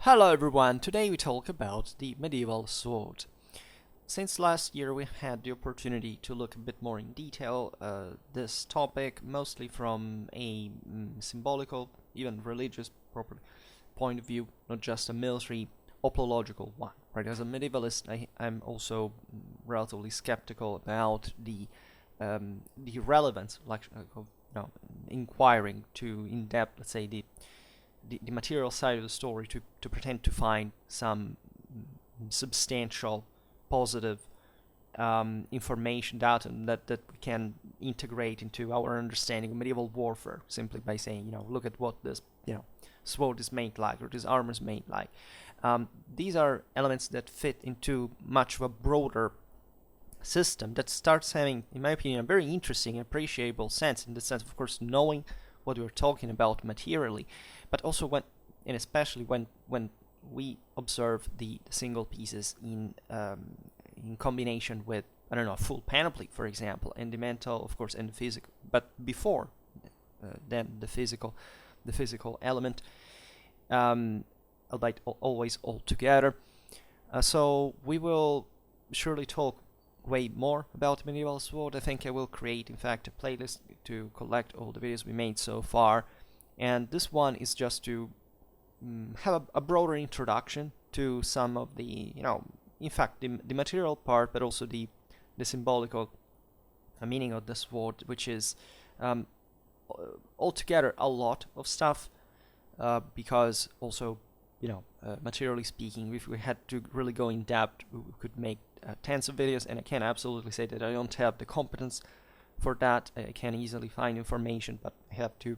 Hello everyone, today we talk about the medieval sword. Since last year we had the opportunity to look a bit more in detail this topic, mostly from a symbolical, even religious point of view, not just a military, apological one. Right? As a medievalist, I'm also relatively skeptical about the relevance of inquiring to in depth, let's say the material side of the story to pretend to find some substantial positive information data that we can integrate into our understanding of medieval warfare simply by saying, look at what this sword is made like or this armor is made like. These are elements that fit into much of a broader system that starts having, in my opinion, a very interesting and appreciable sense, in the sense, of course, knowing what we're talking about materially, but also especially when we observe the single pieces in combination with, I don't know, a full panoply, for example, and the mental, of course, and the physical. But before then, the physical element, albeit always all together. So we will surely talk way more about medieval sword. I think I will create, in fact, a playlist to collect all the videos we made so far, and this one is just to have a broader introduction to some of the, in fact, the material part, but also the symbolical meaning of the sword, which is altogether a lot of stuff, because also, materially speaking, if we had to really go in depth, we could make tens of videos, and I can absolutely say that I don't have the competence for that. I can easily find information, but I have to,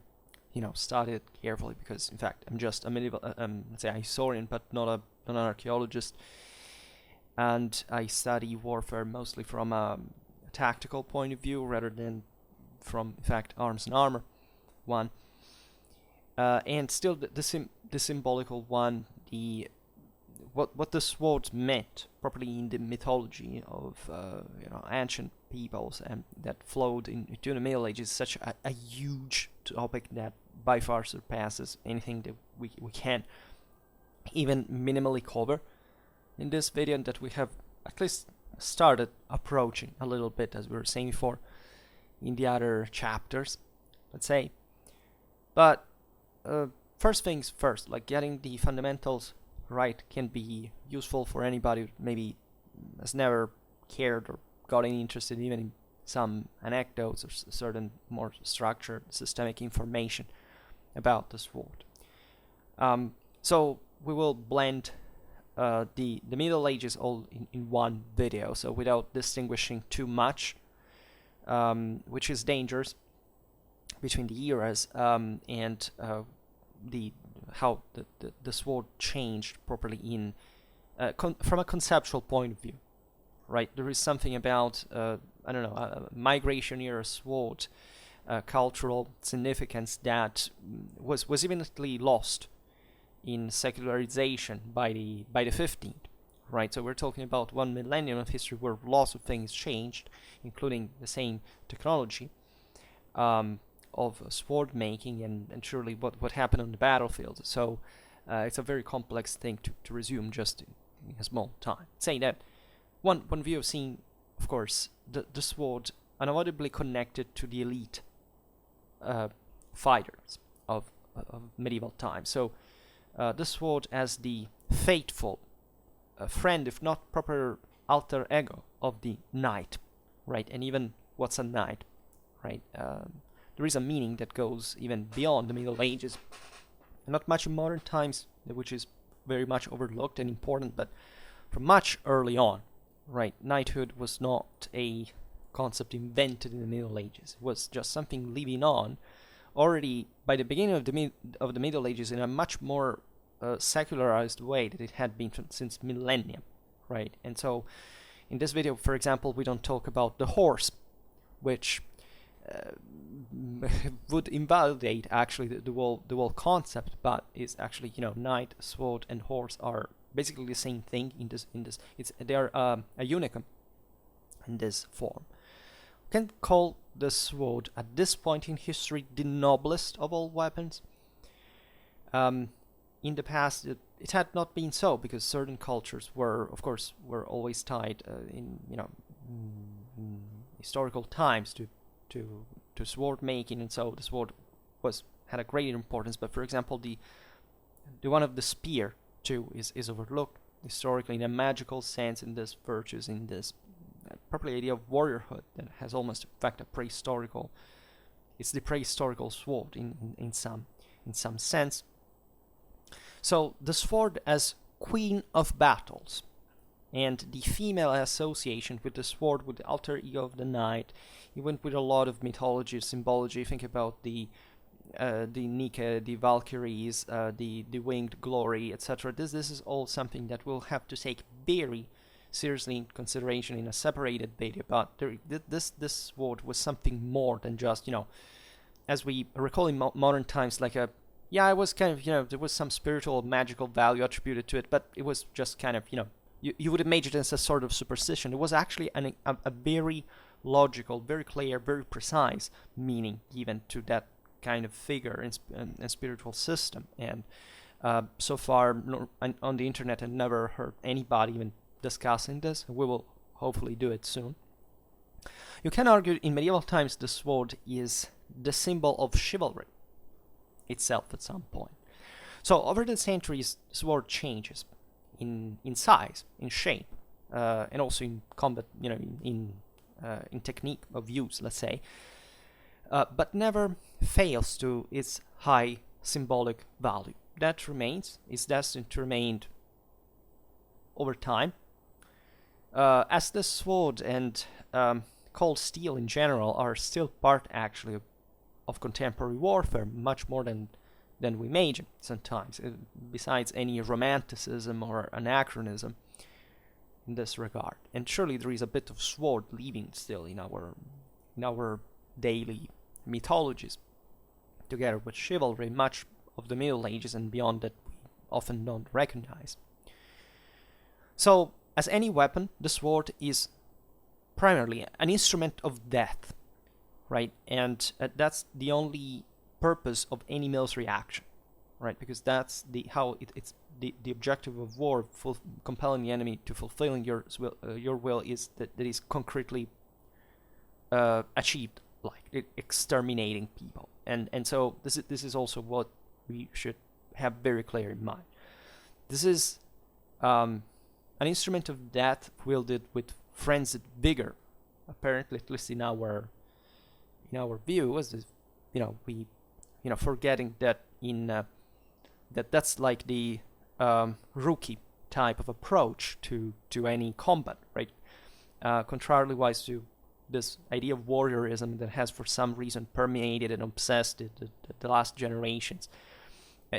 study it carefully, because in fact I'm just a medieval, let's say, a historian, but not an archaeologist, and I study warfare mostly from a tactical point of view rather than from, in fact, arms and armor one. And still, the symbolical one, what the sword meant properly in the mythology of ancient peoples, and that flowed into the Middle Ages, is such a huge topic that by far surpasses anything that we can even minimally cover in this video, and that we have at least started approaching a little bit, as we were saying before, in the other chapters, let's say. But first things first, like getting the fundamentals right can be useful for anybody who maybe has never cared or got any interested even in some anecdotes or certain more structured systemic information about the sword. So we will blend the Middle Ages all in one video, so without distinguishing too much, which is dangerous, between the eras, and how the sword changed properly in from a conceptual point of view, right? There is something about a migration era sword cultural significance that was evidently lost in secularization by the 15th, right? So we're talking about one millennium of history where lots of things changed, including the same technology of sword making, and surely what happened on the battlefield. So it's a very complex thing to resume just in a small time. Saying that, one view of seeing, of course, the sword unavoidably connected to the elite fighters of medieval times. So the sword as the faithful friend, if not proper alter ego, of the knight, right? And even what's a knight, right? There is a meaning that goes even beyond the Middle Ages. Not much in modern times, which is very much overlooked and important, but from much early on, right? Knighthood was not a concept invented in the Middle Ages. It was just something living on already by the beginning of the Middle Ages in a much more secularized way that it had been since millennium, right? And so in this video, for example, we don't talk about the horse, which would invalidate actually the whole concept, but is actually, knight, sword, and horse are basically the same thing in this. They are a unicum in this form. We can call the sword at this point in history the noblest of all weapons. In the past, it had not been so, because certain cultures were, of course, were always tied in historical times to sword making, and so the sword had a great importance. But for example, the one of the spear too is overlooked historically in a magical sense, in this virtues, in this properly idea of warriorhood that has almost in fact a prehistorical. It's the prehistorical sword in some sense. So the sword as queen of battles, and the female association with the sword, with the alter ego of the knight. He went with a lot of mythology, symbology. Think about the Nike, the Valkyries, the winged glory, etc. This is all something that we'll have to take very seriously in consideration in a separated video. But this sword was something more than just, as we recall in modern times, like a, yeah, it was kind of, there was some spiritual, magical value attributed to it, but it was just kind of, you would imagine it as a sort of superstition. It was actually a very logical, very clear, very precise meaning given to that kind of figure and spiritual system. And so far on the internet, I've never heard anybody even discussing this. We will hopefully do it soon. You can argue in medieval times the sword is the symbol of chivalry itself at some point. So over the centuries, the sword changes in size, in shape, and also in combat, in technique of use, let's say, but never fails to its high symbolic value. That remains, is destined to remain over time, as the sword and cold steel in general are still part actually of contemporary warfare, much more than we imagine sometimes, besides any romanticism or anachronism in this regard. And surely there is a bit of sword living still in our daily mythologies, together with chivalry, much of the Middle Ages and beyond that we often don't recognize. So, as any weapon, the sword is primarily an instrument of death, right? And that's the only purpose of any military action, right? Because that's it's the objective of war, compelling the enemy to fulfilling your will, is that is concretely achieved, like exterminating people. And so this is also what we should have very clear in mind. This is an instrument of death wielded with frenzied vigor, apparently, at least in our view, as we forgetting that that's like the rookie type of approach to any combat, right? Contrarily wise to this idea of warriorism that has for some reason permeated and obsessed the last generations,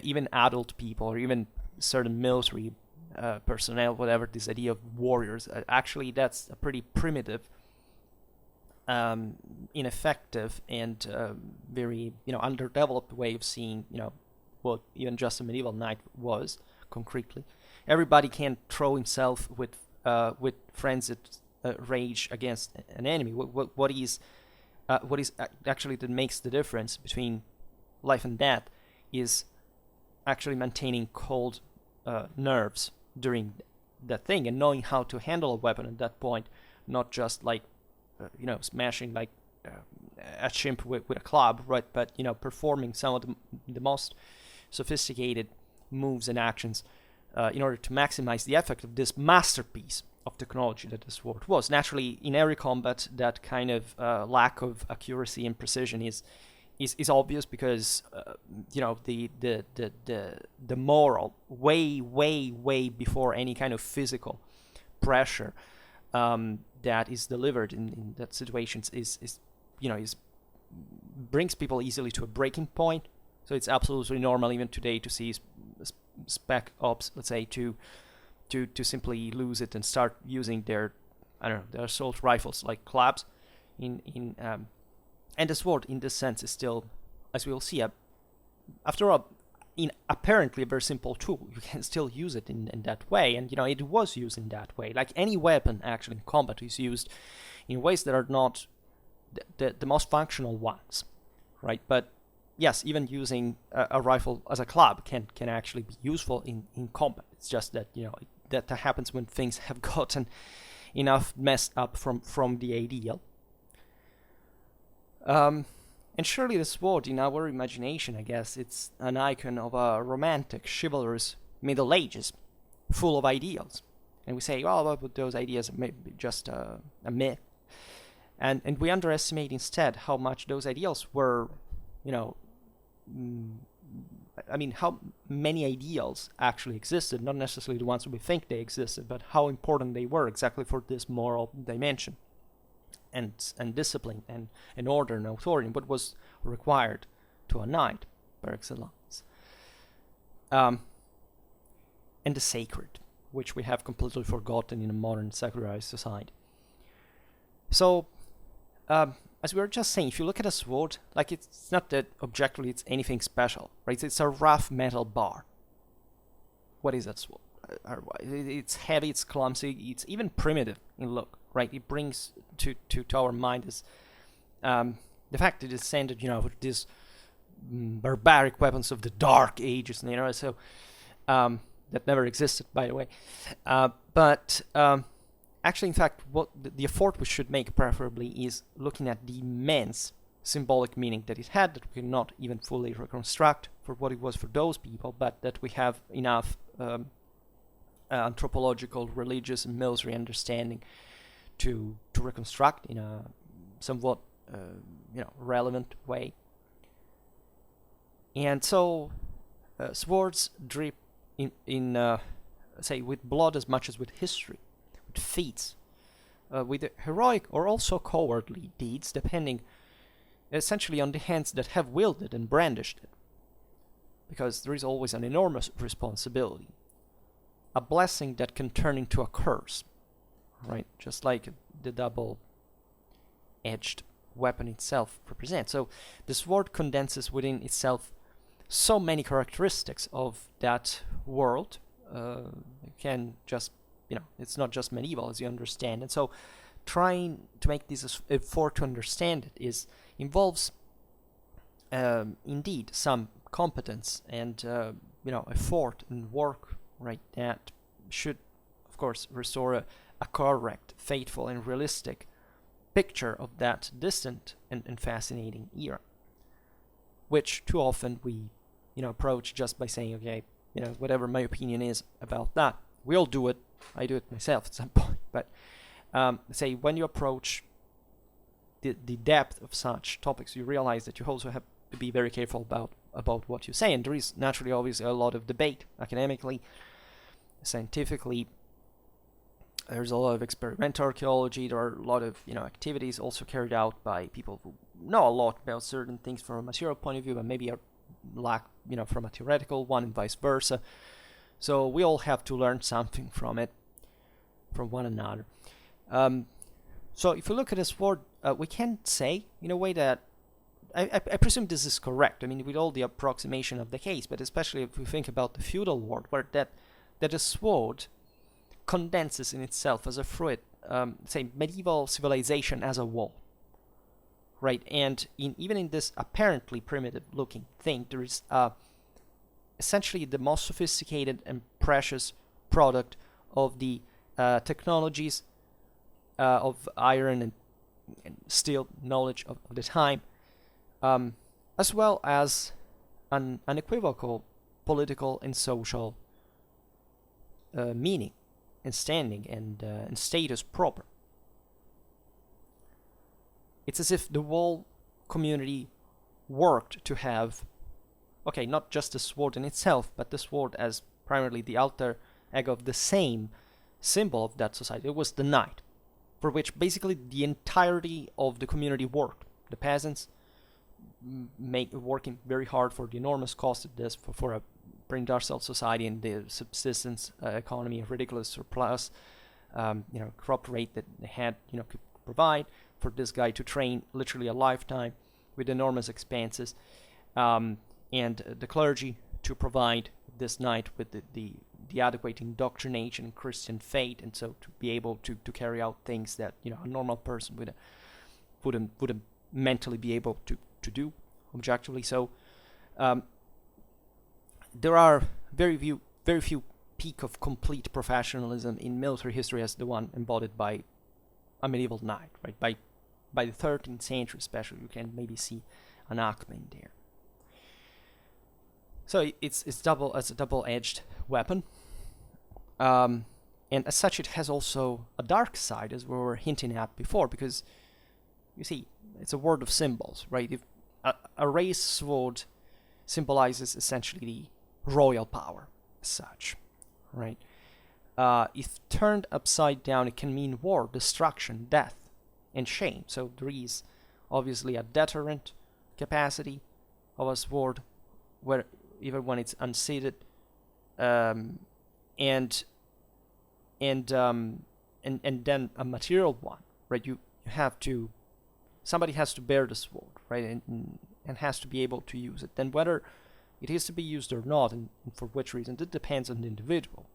even adult people or even certain military personnel, whatever, this idea of warriors, actually that's a pretty primitive, ineffective, and very underdeveloped way of seeing what even just a medieval knight was concretely. Everybody can throw himself with frenzied rage against an enemy. What is actually that makes the difference between life and death is actually maintaining cold nerves during that thing and knowing how to handle a weapon at that point, not just like smashing like a chimp with a club, right? But performing some of the most sophisticated moves and actions in order to maximize the effect of this masterpiece of technology that the sword was. Naturally, in every combat, that kind of lack of accuracy and precision is obvious, because the moral way before any kind of physical pressure that is delivered in that situations is brings people easily to a breaking point. So it's absolutely normal even today to see spec ops, let's say, to simply lose it and start using their assault rifles like clubs and the sword in this sense is still, as we will see, after all, in apparently a very simple tool. You can still use it in that way, and it was used in that way. Like any weapon actually in combat is used in ways that are not the most functional ones, right? But yes, even using a rifle as a club can actually be useful in combat. It's just that, that happens when things have gotten enough messed up from the ideal. And surely the sword, in our imagination, I guess, it's an icon of a romantic, chivalrous Middle Ages, full of ideals. And we say, oh, but those ideas may be just a myth. And we underestimate instead how much those ideals were, how many ideals actually existed, not necessarily the ones we think they existed, but how important they were exactly for this moral dimension and discipline and order and authority, what was required to a knight par excellence. And the sacred, which we have completely forgotten in a modern secularized society. So, as we were just saying, if you look at a sword, like, it's not that objectively it's anything special, right? It's a rough metal bar. What is that sword? It's heavy, it's clumsy, it's even primitive in look, right? It brings to our mind is the fact that it's centered, with these barbaric weapons of the Dark Ages, so that never existed, by the way. But actually, in fact, what the effort we should make preferably is looking at the immense symbolic meaning that it had, that we cannot even fully reconstruct for what it was for those people, but that we have enough anthropological, religious, and military understanding to reconstruct in a somewhat relevant way. And so swords drip in say, with blood as much as with history, with feats, with heroic or also cowardly deeds, depending essentially on the hands that have wielded and brandished it, because there is always an enormous responsibility, a blessing that can turn into a curse, right? Just like the double-edged weapon itself represents. So the sword condenses within itself so many characteristics of that world. You can just, it's not just medieval, as you understand. And so trying to make this effort to understand it involves indeed some competence and effort and work, right, that should of course restore a correct, faithful, and realistic picture of that distant and fascinating era, which too often we approach just by saying, okay, whatever my opinion is about that. We all do it. I do it myself at some point. But say when you approach the depth of such topics, you realize that you also have to be very careful about what you say. And there is naturally always a lot of debate academically, scientifically. There's a lot of experimental archaeology. There are a lot of activities also carried out by people who know a lot about certain things from a material point of view, but maybe lack from a theoretical one, and vice versa. So we all have to learn something from it, from one another. So if you look at a sword, we can say in a way that I presume this is correct. I mean, with all the approximation of the case, but especially if we think about the feudal world, where that a sword condenses in itself as a fruit, say, medieval civilization as a whole, right? And even in this apparently primitive-looking thing, there is essentially the most sophisticated and precious product of the technologies of iron and steel knowledge of the time, as well as an unequivocal political and social meaning and standing and status proper. It's as if the whole community worked to have, okay, not just the sword in itself, but the sword as primarily the alter ego of the same symbol of that society. It was the knight, for which basically the entirety of the community worked. The peasants working very hard for the enormous cost of this for a pre-industrial society, and the subsistence economy, a ridiculous surplus, crop rate that they had, could provide for this guy to train literally a lifetime with enormous expenses, and the clergy to provide this knight with the adequate indoctrination in Christian faith, and so to be able to carry out things that a normal person wouldn't mentally be able to do objectively. So Um, there are very few peak of complete professionalism in military history as the one embodied by a medieval knight, right? By the 13th century especially, you can maybe see an Ackman there. So it's a double-edged weapon, and as such it has also a dark side, as we were hinting at before, because you see, it's a world of symbols, right? If a raised sword symbolizes essentially the royal power as such, right? If turned upside down, it can mean war, destruction, death, and shame. So there is obviously a deterrent capacity of a sword, where even when it's unseated, and then a material one, right? You have to, somebody has to bear the sword, right, and has to be able to use it. Then whether it is to be used or not, and for which reason, that depends on the individual.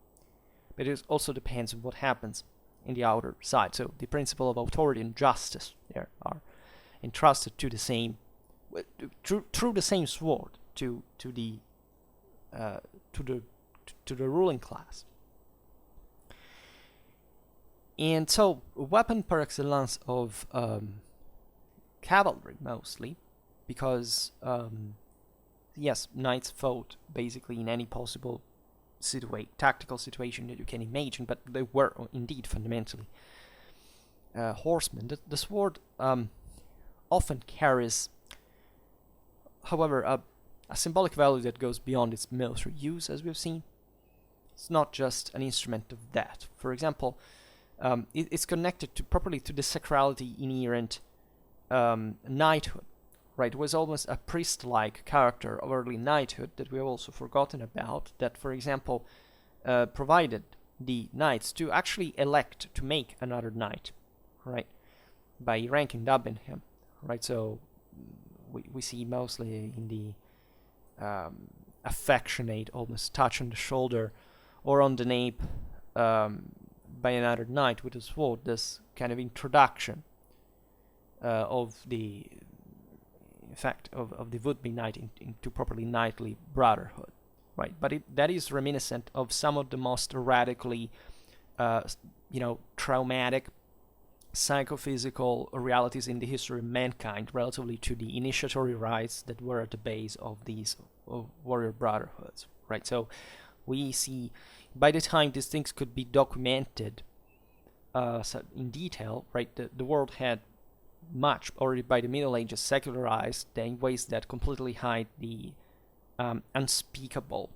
But it also depends on what happens in the outer side. So the principle of authority and justice there are entrusted to the same, through the same sword, to the ruling class. And so, weapon par excellence of cavalry, mostly, because yes, knights fought basically in any possible tactical situation that you can imagine, but they were indeed fundamentally horsemen. The sword often carries, however, a symbolic value that goes beyond its military use, as we've seen. It's not just an instrument of death. For example, it's connected properly to the sacrality inherent knighthood, right? It was almost a priest-like character of early knighthood that we have also forgotten about, that, for example, provided the knights to actually elect to make another knight, right, by ranking dubbing him, right? So we see mostly in the affectionate, almost touch on the shoulder or on the nape by another knight with a sword, this kind of introduction of the effect of the would-be knight into properly knightly brotherhood, right? But that is reminiscent of some of the most radically, traumatic, psychophysical realities in the history of mankind, relatively to the initiatory rites that were at the base of these warrior brotherhoods, right? So we see, by the time these things could be documented in detail, right, the world had much, already by the Middle Ages, secularized in ways that completely hide the unspeakable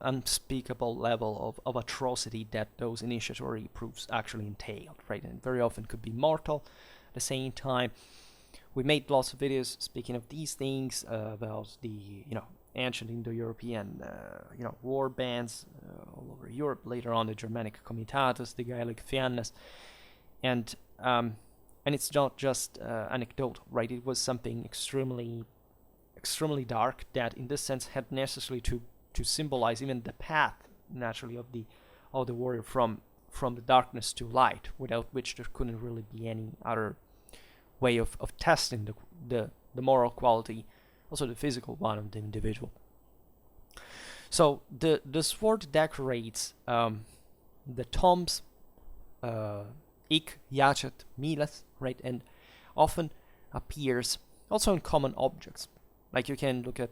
level of atrocity that those initiatory proofs actually entailed, right? And very often could be mortal. At the same time, we made lots of videos speaking of these things, about the ancient Indo-European war bands all over Europe. Later on, the Germanic comitatus, the Gaelic fiannas, and it's not just anecdotal, right? It was something extremely dark that, in this sense, had necessarily to symbolize even the path, naturally, of the warrior from the darkness to light, without which there couldn't really be any other way of testing the moral quality, also the physical one of the individual. So the sword decorates the tombs, Ik, Yachet, Miles, right, and often appears also in common objects. Like you can look at,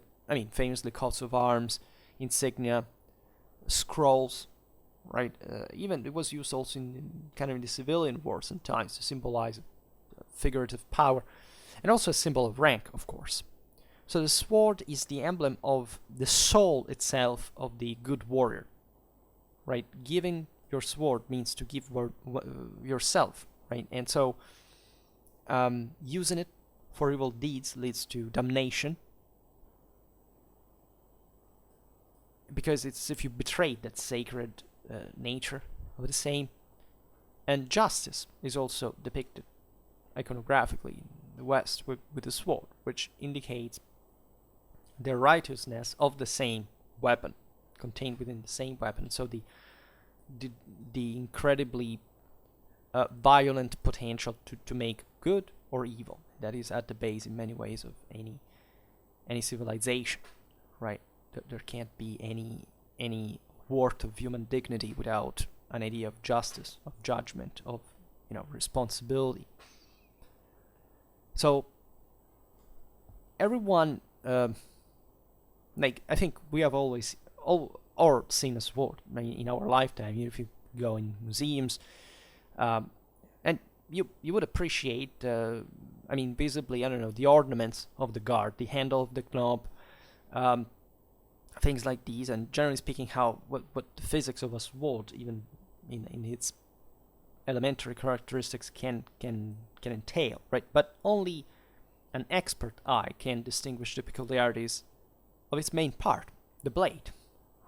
famously coats of arms, insignia, scrolls, right? Even it was used also in the civilian wars sometimes to symbolize figurative power, and also a symbol of rank, of course. So the sword is the emblem of the soul itself of the good warrior, right? Giving your sword means to give yourself, right? And so using it for evil deeds leads to damnation, because it's if you betray that sacred nature of the same. And justice is also depicted iconographically in the West with the sword, which indicates the righteousness of the same weapon, contained within the same weapon. So the incredibly violent potential to make good or evil that is at the base in many ways of any civilization, right? There can't be any worth of human dignity without an idea of justice, of judgment, of responsibility. So everyone, I think we have always or seen a sword in our lifetime. If you go in museums, and you would appreciate, visibly, I don't know, the ornaments of the guard, the handle of the knob, things like these, and generally speaking, what the physics of a sword, even in its elementary characteristics, can entail, right? But only an expert eye can distinguish the peculiarities of its main part, the blade,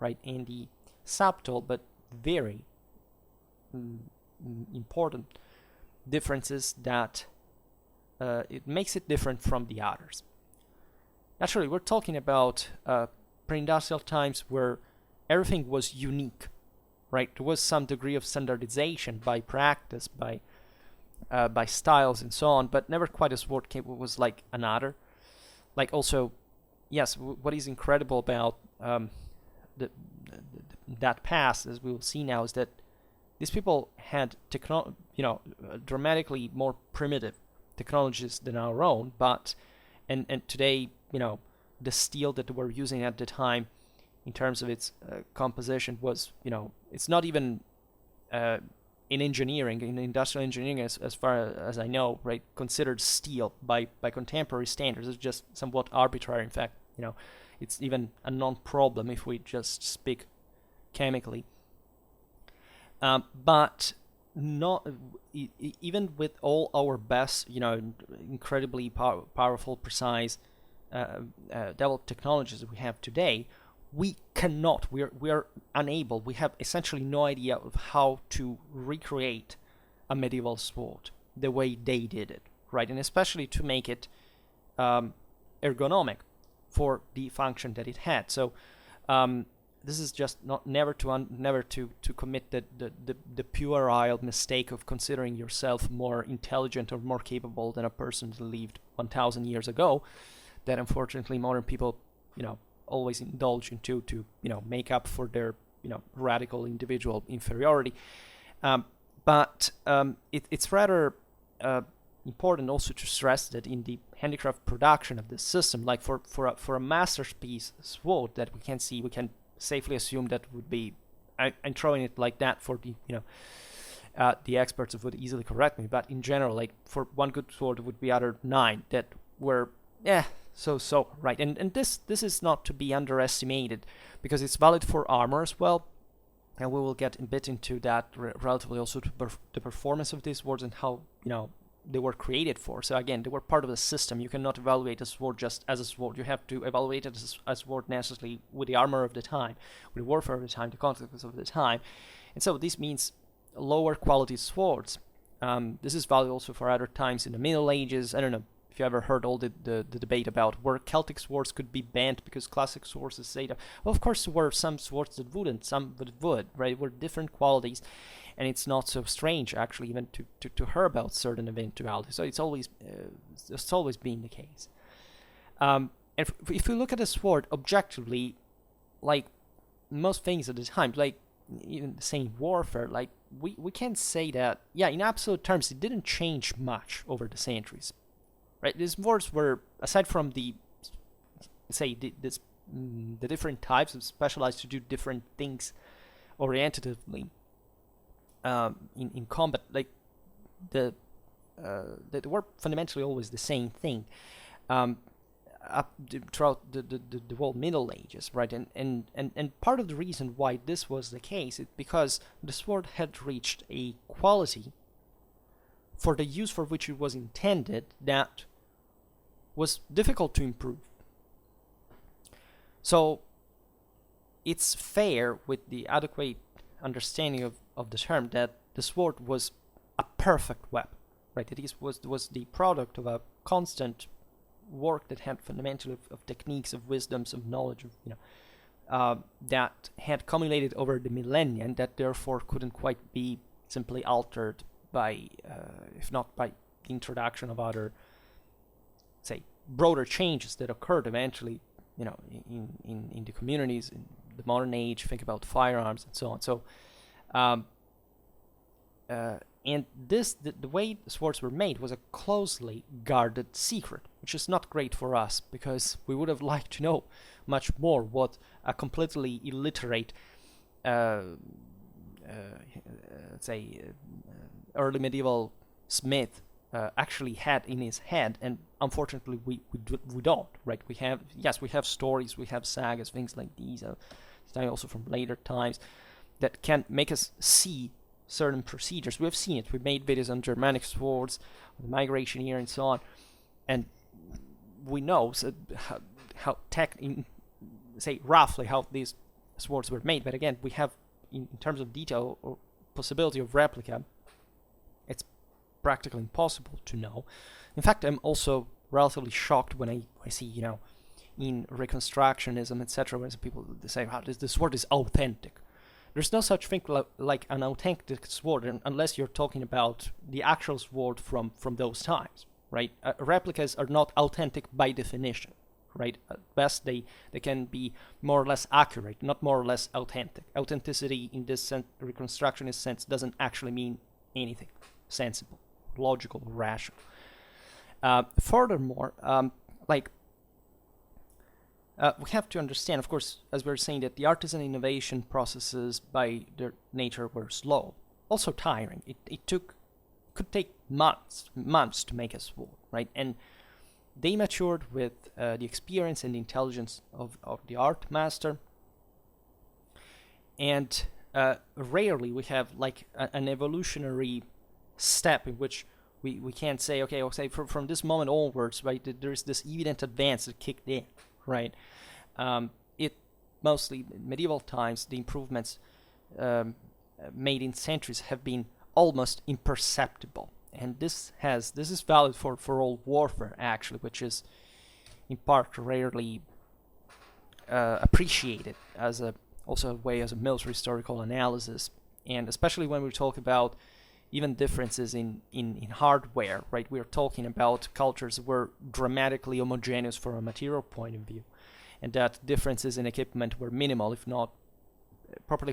right? And the subtle but very important differences that it makes it different from the others. Naturally, we're talking about pre-industrial times where everything was unique, right? There was some degree of standardization by practice, by styles and so on, but never quite a sword was like another. Like also, yes, what is incredible about that past, as we will see now, is that these people had dramatically more primitive technologies than our own, but and today, the steel that they were using at the time in terms of its composition was, it's not even in engineering, in industrial engineering, as far as I know, right, considered steel by contemporary standards. It's just somewhat arbitrary. In fact, it's even a non-problem if we just speak chemically. But not even with all our best, incredibly powerful, precise, developed technologies that we have today, we are unable, we have essentially no idea of how to recreate a medieval sword the way they did it, right? And especially to make it ergonomic for the function that it had. So this is just never to commit the puerile mistake of considering yourself more intelligent or more capable than a person that lived 1,000 years ago, that unfortunately modern people, always indulge into to make up for their radical individual inferiority. But it's rather important also to stress that in the handicraft production of this system, like for a masterpiece sword that we can see, we can safely assume that would be, I'm throwing it like that for the experts would easily correct me, but in general, like for one good sword, it would be other 9 that were so, right? And this is not to be underestimated, because it's valid for armor as well, and we will get a bit into that relatively also to the performance of these swords and how they were created for. So again, they were part of the system. You cannot evaluate a sword just as a sword. You have to evaluate it as a sword necessarily with the armor of the time, with the warfare of the time, the consequences of the time. And so this means lower quality swords. This is valid also for other times in the Middle Ages. I don't know if you ever heard all the debate about where Celtic swords could be banned because classic sources say that. Well, of course, there were some swords that wouldn't, some that would, right? It were different qualities. And it's not so strange, actually, even to hear about certain eventualities. So it's always been the case. And if we look at a sword objectively, like most things at the time, like even the same warfare, like we can say that, yeah, in absolute terms, it didn't change much over the centuries, right? These swords were, aside from the different types of specialized to do different things orientatively. In combat, like they were fundamentally always the same thing throughout the whole Middle Ages, right? And part of the reason why this was the case is because the sword had reached a quality for the use for which it was intended that was difficult to improve. So it's fair, with the adequate understanding of the term, that the sword was a perfect weapon, right? It was the product of a constant work that had fundamentally of techniques, of wisdoms, of knowledge, of that had accumulated over the millennia, and that therefore couldn't quite be simply altered by, if not by the introduction of other, say, broader changes that occurred eventually in the communities in the modern age. Think about firearms and so on. So and the way swords were made was a closely guarded secret, which is not great for us, because we would have liked to know much more what a completely illiterate say early medieval smith actually had in his head. And unfortunately we don't, right? We have stories, we have sagas, things like these, also from later times, that can make us see certain procedures. We have seen it. We made videos on Germanic swords, the migration here, and so on, and we know how say roughly how these swords were made. But again, we have in terms of detail or possibility of replica, it's practically impossible to know. In fact, I'm also relatively shocked when I see, in reconstructionism, etc., when people say, "Wow, this sword is authentic." There's no such thing like an authentic sword unless you're talking about the actual sword from those times, right? Replicas are not authentic by definition, right? At best, they can be more or less accurate, not more or less authentic. Authenticity in this reconstructionist sense doesn't actually mean anything sensible, logical, rational. Furthermore, we have to understand, of course, as we were saying, that the artisan innovation processes by their nature were slow, also tiring. It could take months to make a sword, right? And they matured with the experience and the intelligence of the art master. And rarely we have like an evolutionary step in which we can't say, okay, I'll say from this moment onwards, right, there's this evident advance that kicked in. Right, it mostly in medieval times, the improvements made in centuries have been almost imperceptible, and this is valid for all warfare actually, which is in part rarely appreciated as also a way as a military historical analysis, and especially when we talk about even differences in hardware, right? We're talking about cultures that were dramatically homogeneous from a material point of view, and that differences in equipment were minimal, if not properly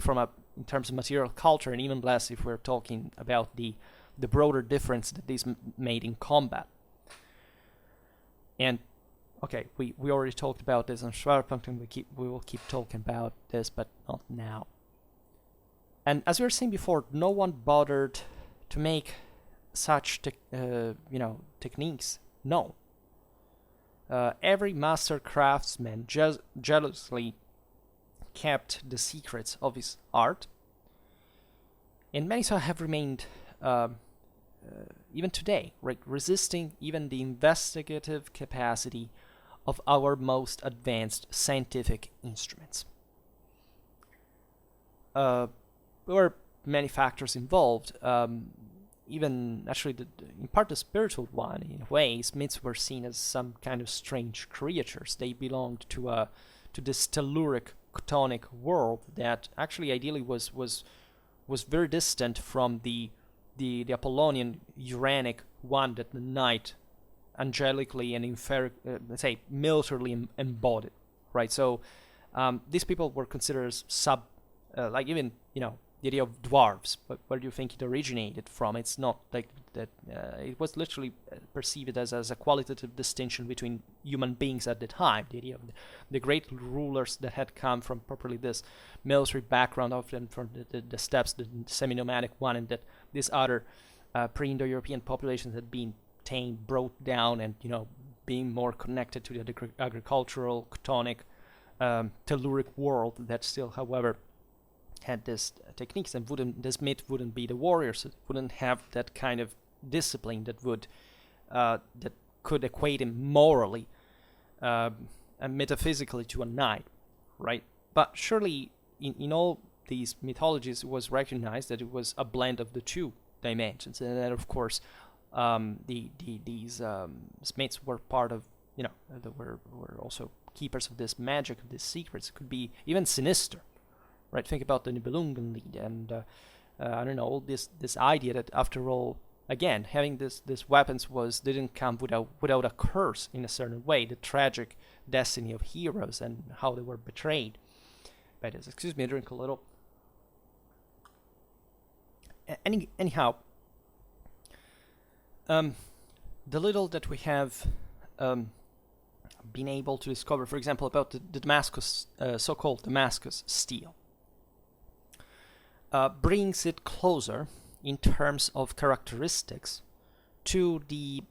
in terms of material culture, and even less if we're talking about the broader difference that these made in combat. And okay, we already talked about this on Schwerpunkt, and we will keep talking about this, but not now. And as we were saying before, no one bothered to make such techniques known. Every master craftsman jealously kept the secrets of his art, and many so have remained even today, right, resisting even the investigative capacity of our most advanced scientific instruments. There were many factors involved, even actually in part the spiritual one. In a way, smiths were seen as some kind of strange creatures. They belonged to this telluric chthonic world that actually ideally was very distant from the Apollonian Uranic one that the knight angelically and let's say militarily embodied, right? So these people were considered as like even the idea of dwarves, but where do you think it originated from? It's not like that. It was literally perceived as a qualitative distinction between human beings at the time. The idea of the great rulers that had come from properly this military background, often from the steppes, the semi-nomadic one, and that these other pre-Indo-European populations had been tamed, brought down, and being more connected to the agricultural, chthonic, telluric world that still, however, had these techniques, and the smith wouldn't be the warriors, it wouldn't have that kind of discipline that could equate him morally and metaphysically to a knight, right? But surely in all these mythologies it was recognized that it was a blend of the two dimensions, and that of course these smiths were part of, were also keepers of this magic, of these secrets. It could be even sinister. Right, think about the Nibelungenlied and I don't know, this idea that after all, again, having these weapons didn't come without a curse in a certain way, the tragic destiny of heroes and how they were betrayed by this. Excuse me, I drink a little. Anyhow, the little that we have been able to discover, for example, about the Damascus, so-called Damascus steel, brings it closer in terms of characteristics to the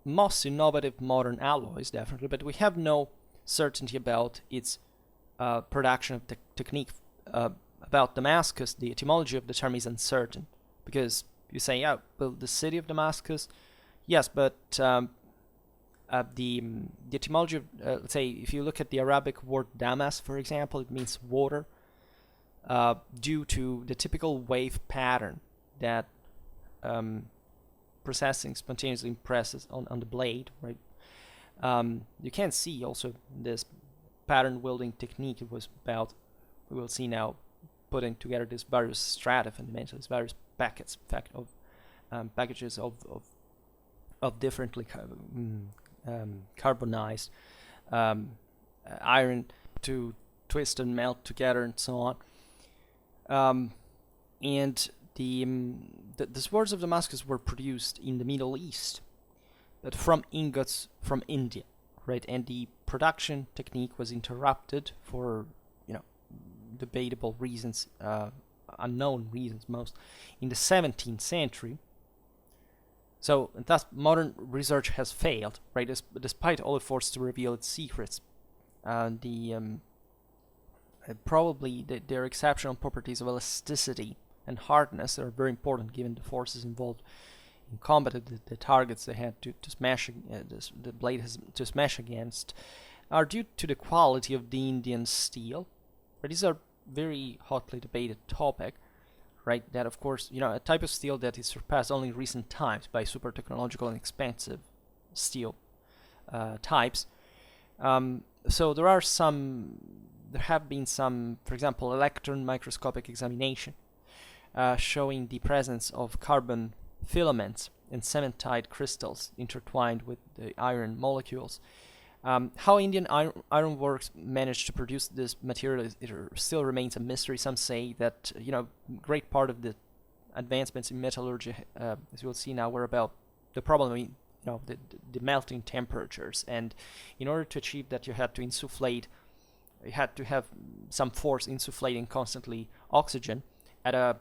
most innovative modern alloys, definitely, but we have no certainty about its production of technique. About Damascus, the etymology of the term is uncertain, because you say, yeah, well, the city of Damascus, yes, but the etymology of, let's say, if you look at the Arabic word damas, for example, it means water, due to the typical wave pattern that processing spontaneously impresses on the blade, right? You can see also this pattern welding technique. It was about, we will see now, putting together these various strata fundamentals, various packets, in fact, of packages of differently carbonized iron to twist and melt together and so on. And the swords of Damascus were produced in the Middle East, but from ingots from India, right? And the production technique was interrupted for, debatable reasons, unknown reasons most, in the 17th century. So thus modern research has failed, right? Despite all efforts to reveal its secrets. Probably their exceptional properties of elasticity and hardness are very important given the forces involved in combat. The targets they had to smash, the blade has to smash against, are due to the quality of the Indian steel. But these are very hotly debated topic, right? That of course, a type of steel that is surpassed only in recent times by super technological and expensive steel types. So there have been some, for example, electron microscopic examination showing the presence of carbon filaments and cementite crystals intertwined with the iron molecules. How Indian ironworks managed to produce this material it still remains a mystery. Some say that great part of the advancements in metallurgy, as we'll see now, were about the problem, the melting temperatures, and in order to achieve that, you had to have some force insufflating constantly oxygen at a,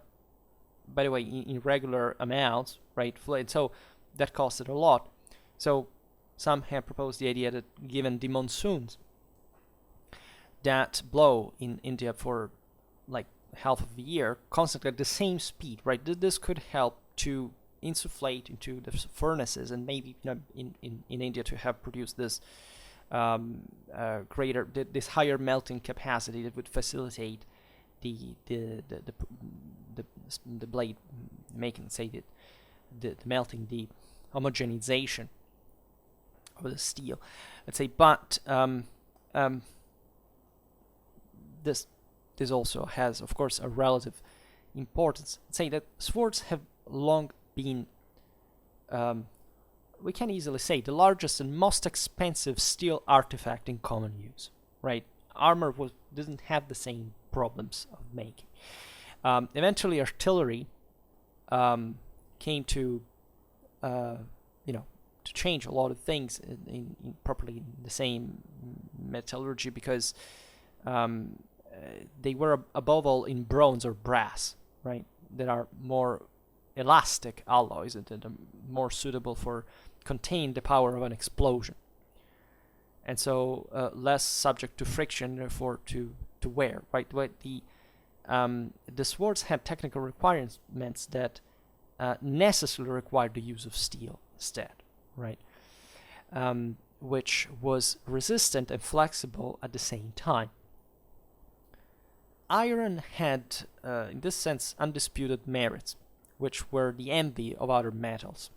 by the way, in regular amounts, right? So that costed a lot. So some have proposed the idea that given the monsoons that blow in India for like half of the year, constantly at the same speed, right? This could help to insufflate into the furnaces, and maybe in India to have produced this greater, this higher melting capacity that would facilitate the blade making, say, the melting, the homogenization of the steel, let's say. But this also has, of course, a relative importance. Let's say that swords have long been, we can easily say, the largest and most expensive steel artifact in common use, right? Armor didn't have the same problems of making. Eventually, artillery came to, to change a lot of things in properly in the same metallurgy, because they were above all in bronze or brass, right? That are more elastic alloys and that are more suitable for containing the power of an explosion, and so less subject to friction, therefore to wear, right? But the swords had technical requirements that necessarily required the use of steel instead, right? Which was resistant and flexible at the same time. Iron had, in this sense, undisputed merits, which were the envy of other metals.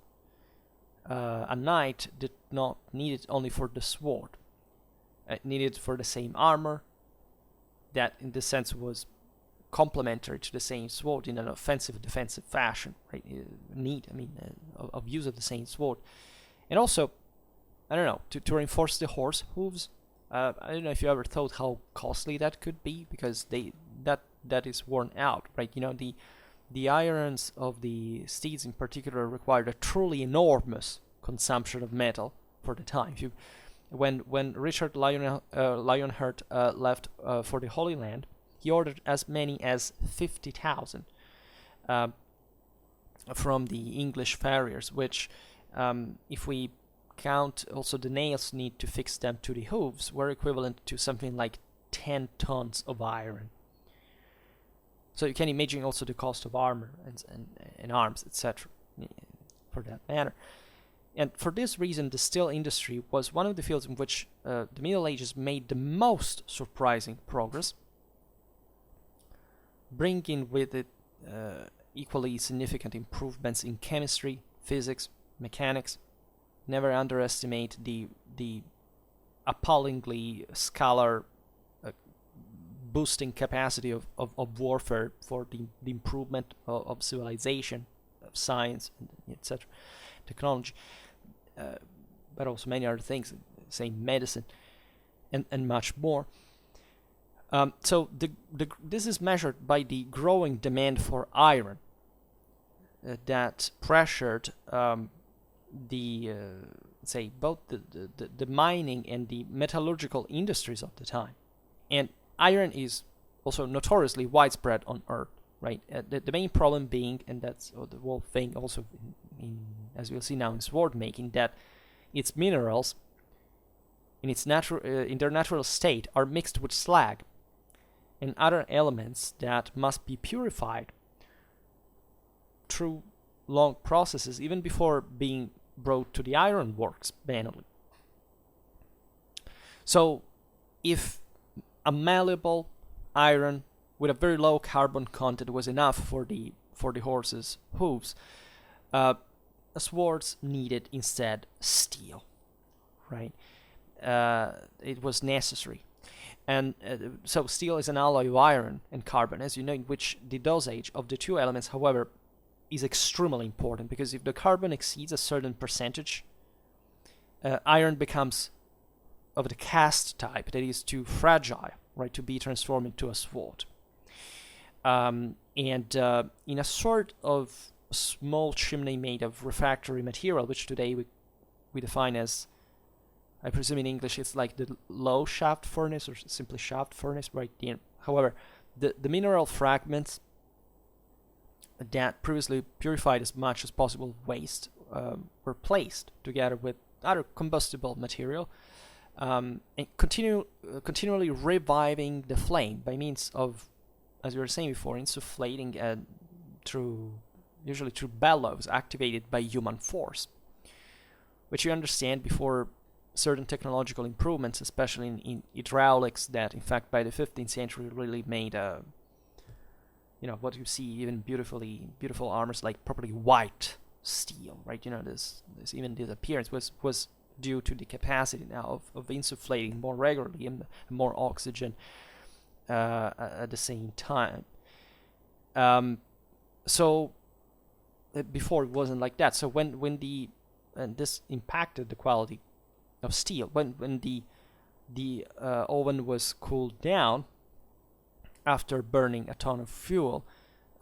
A knight did not need it only for the sword. It needed for the same armor, that in this sense was complementary to the same sword in an offensive defensive fashion, right? Of use of the same sword. And also, I don't know, to reinforce the horse hooves. I don't know if you ever thought how costly that could be, because that is worn out, right? The irons of the steeds in particular required a truly enormous consumption of metal for the time. When Richard Lionheart left for the Holy Land, he ordered as many as 50,000 from the English farriers, which, if we count also the nails need to fix them to the hooves, were equivalent to something like 10 tons of iron. So you can imagine also the cost of armor and arms, etc., for that matter. And for this reason, the steel industry was one of the fields in which the Middle Ages made the most surprising progress, bringing with it equally significant improvements in chemistry, physics, mechanics. Never underestimate the appallingly scalar boosting capacity of warfare for the improvement of civilization, of science, etc., technology, but also many other things, say medicine, and much more. So this is measured by the growing demand for iron that pressured say both the mining and the metallurgical industries of the time. And iron is also notoriously widespread on Earth, right? The main problem being, and that's the whole thing also as we'll see now in sword making, that its minerals in their natural state are mixed with slag and other elements that must be purified through long processes even before being brought to the iron works banally. So if a malleable iron with a very low carbon content was enough for the horse's hooves, swords needed instead steel, right? It was necessary. And so steel is an alloy of iron and carbon, as you know, in which the dosage of the two elements, however, is extremely important, because if the carbon exceeds a certain percentage, iron becomes of the cast type, that is too fragile, right, to be transformed into a sword. And in a sort of small chimney made of refractory material, which today we define as, I presume in English it's like the low shaft furnace or simply shaft furnace, right? However, the mineral fragments that previously purified as much as possible waste were placed together with other combustible material, and continually reviving the flame by means of, as we were saying before, insufflating usually through bellows activated by human force, which you understand before certain technological improvements, especially in hydraulics, that in fact by the 15th century really made what you see even beautiful armors like properly white steel, right? This even this appearance was due to the capacity now of insufflating more regularly and more oxygen at the same time. So before it wasn't like that. So when this impacted the quality of steel. When the oven was cooled down after burning a ton of fuel,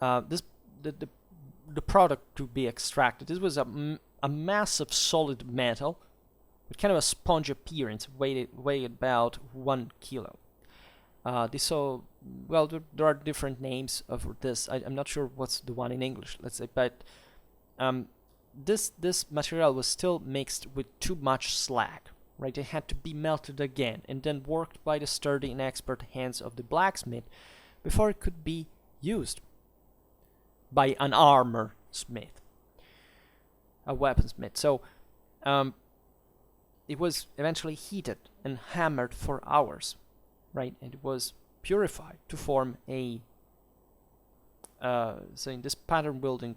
the product to be extracted, this was a massive solid metal with kind of a sponge appearance, weighed about 1 kilo. There are different names of this. I'm not sure what's the one in English, let's say, but this material was still mixed with too much slag, right? It had to be melted again and then worked by the sturdy and expert hands of the blacksmith before it could be used by an armor smith, a weaponsmith. So it was eventually heated and hammered for hours, right? And it was purified to form so in this pattern building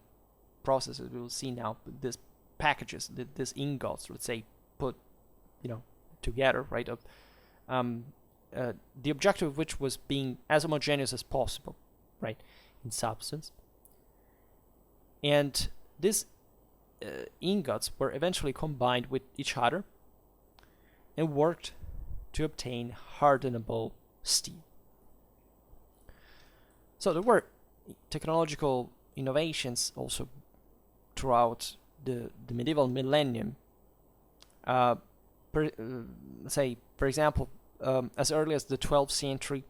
process, as we will see now, these packages, these ingots, let's say, put together, right, of the objective of which was being as homogeneous as possible, right, in substance. And these ingots were eventually combined with each other and worked to obtain hardenable steel. So there were technological innovations also throughout the medieval millennium. Say, for example, as early as the 12th century,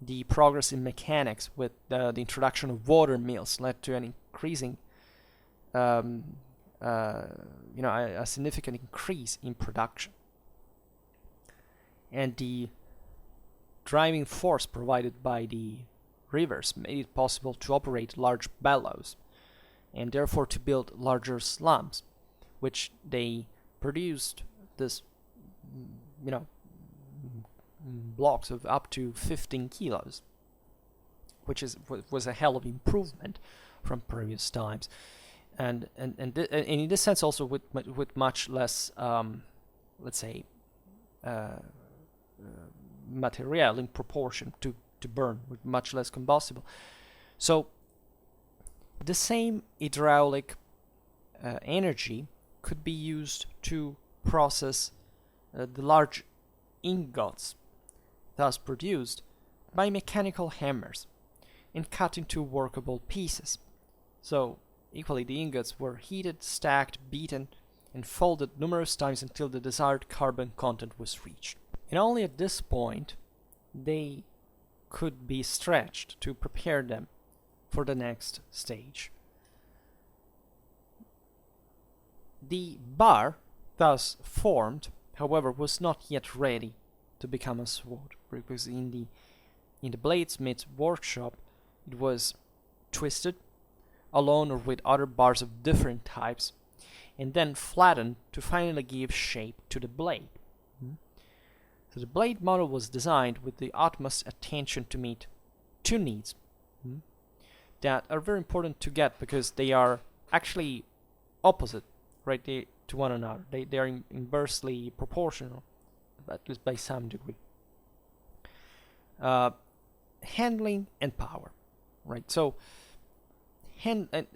the progress in mechanics with the introduction of water mills led to an increasing, a significant increase in production. And the driving force provided by the rivers made it possible to operate large bellows and therefore to build larger slums, which they produced this, blocks of up to 15 kilos, which was a hell of improvement from previous times, and in this sense also with much less, let's say, material in proportion to burn, with much less combustible. So the same hydraulic energy could be used to process the large ingots thus produced by mechanical hammers and cut into workable pieces. So equally, the ingots were heated, stacked, beaten, and folded numerous times until the desired carbon content was reached. And only at this point they could be stretched to prepare them for the next stage. The bar thus formed, however, was not yet ready to become a sword, because in the bladesmith's workshop it was twisted alone or with other bars of different types, and then flattened to finally give shape to the blade. So the blade model was designed with the utmost attention to meet two needs that are very important to get, because they are actually opposite, right, to one another. They are inversely proportional, at least by some degree. Handling and power, right? So, and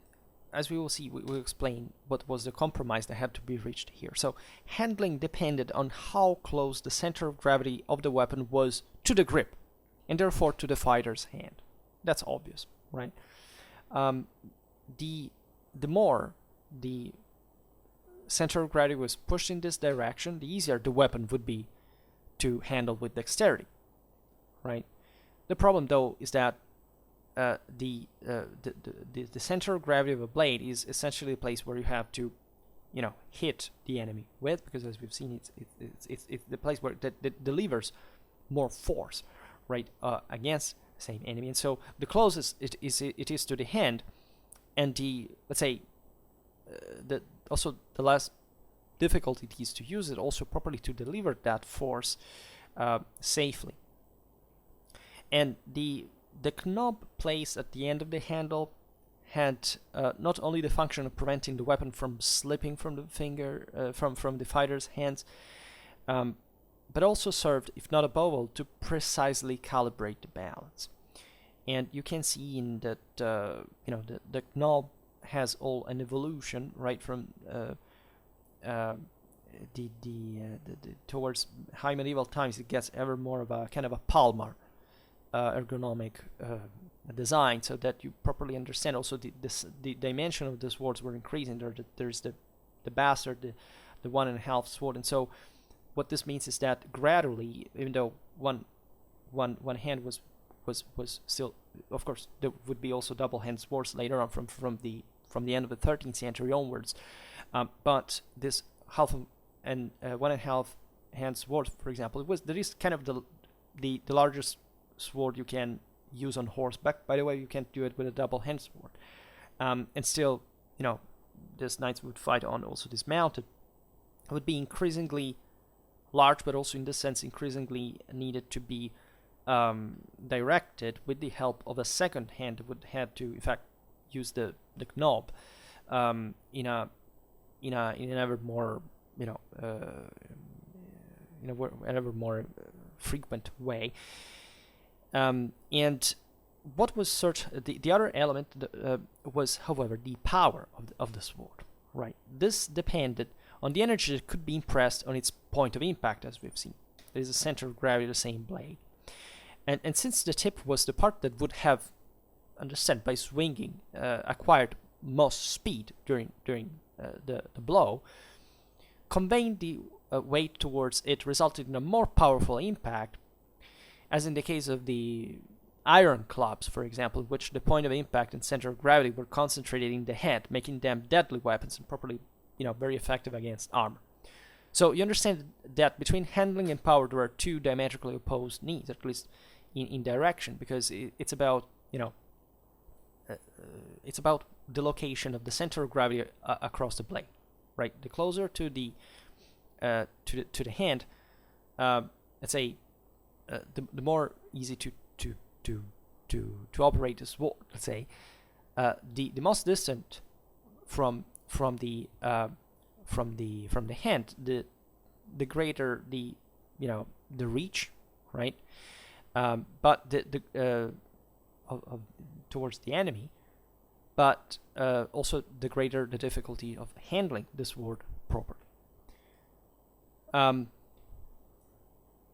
as we will see, we will explain what was the compromise that had to be reached here. So, handling depended on how close the center of gravity of the weapon was to the grip, and therefore to the fighter's hand. That's obvious, right? The more the center of gravity was pushed in this direction, the easier the weapon would be to handle with dexterity, right? The problem, though, is that the center of gravity of a blade is essentially a place where you have to, hit the enemy with, because as we've seen, it's the place where that delivers more force, right, against the same enemy. And so the closest it is to the hand, and the, let's say, also the less difficult it is to use it, also properly to deliver that force safely. And the knob placed at the end of the handle had not only the function of preventing the weapon from slipping from the finger, from the fighter's hands, but also served, if not above all, to precisely calibrate the balance. And you can see in that, the knob has all an evolution, right, from towards high medieval times. It gets ever more of a kind of a palmar ergonomic design, so that you properly understand also the dimension of the swords were increasing. There's the bastard, the 1.5 sword, and so what this means is that gradually, even though one hand was still, of course, there would be also double hand swords later on from the end of the 13th century onwards, but this half and 1.5 hand sword, for example, there is kind of the largest sword you can use on horseback. By the way, you can't do it with a double hand sword, and still, these knights would fight on also dismounted. It would be increasingly large, but also in this sense increasingly needed to be directed with the help of a second hand that would have to, in fact, use the knob in an ever more ever more frequent way, and what was the other element was, however, the power of the sword, right? This depended on the energy that could be impressed on its point of impact, as we've seen. There is a center of gravity of the same blade. And since the tip was the part that would have, understand, by swinging, acquired most speed during the blow, conveying the weight towards it resulted in a more powerful impact, as in the case of the iron clubs, for example, in which the point of impact and center of gravity were concentrated in the head, making them deadly weapons and properly, very effective against armor. So you understand that between handling and power there are two diametrically opposed needs, at least in direction, because it's about it's about the location of the center of gravity across the blade, right? The closer to the hand, let's say, the more easy to operate the sword. Let's say, the most distant from the hand, the greater the reach, right? But towards the enemy, but also the greater the difficulty of handling the sword properly.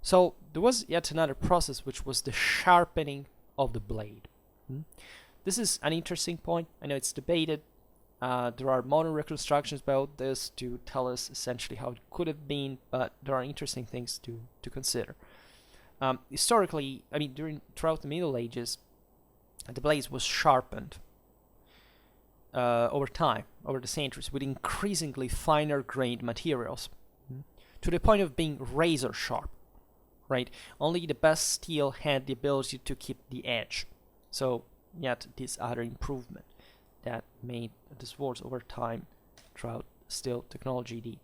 So there was yet another process, which was the sharpening of the blade. This is an interesting point. I know it's debated. There are modern reconstructions about this to tell us essentially how it could have been, but there are interesting things to consider. Historically, throughout the Middle Ages, the blade was sharpened over time, over the centuries, with increasingly finer grained materials, to the point of being razor sharp, right? Only the best steel had the ability to keep the edge. So yet this other improvement that made the swords over time, throughout steel technology,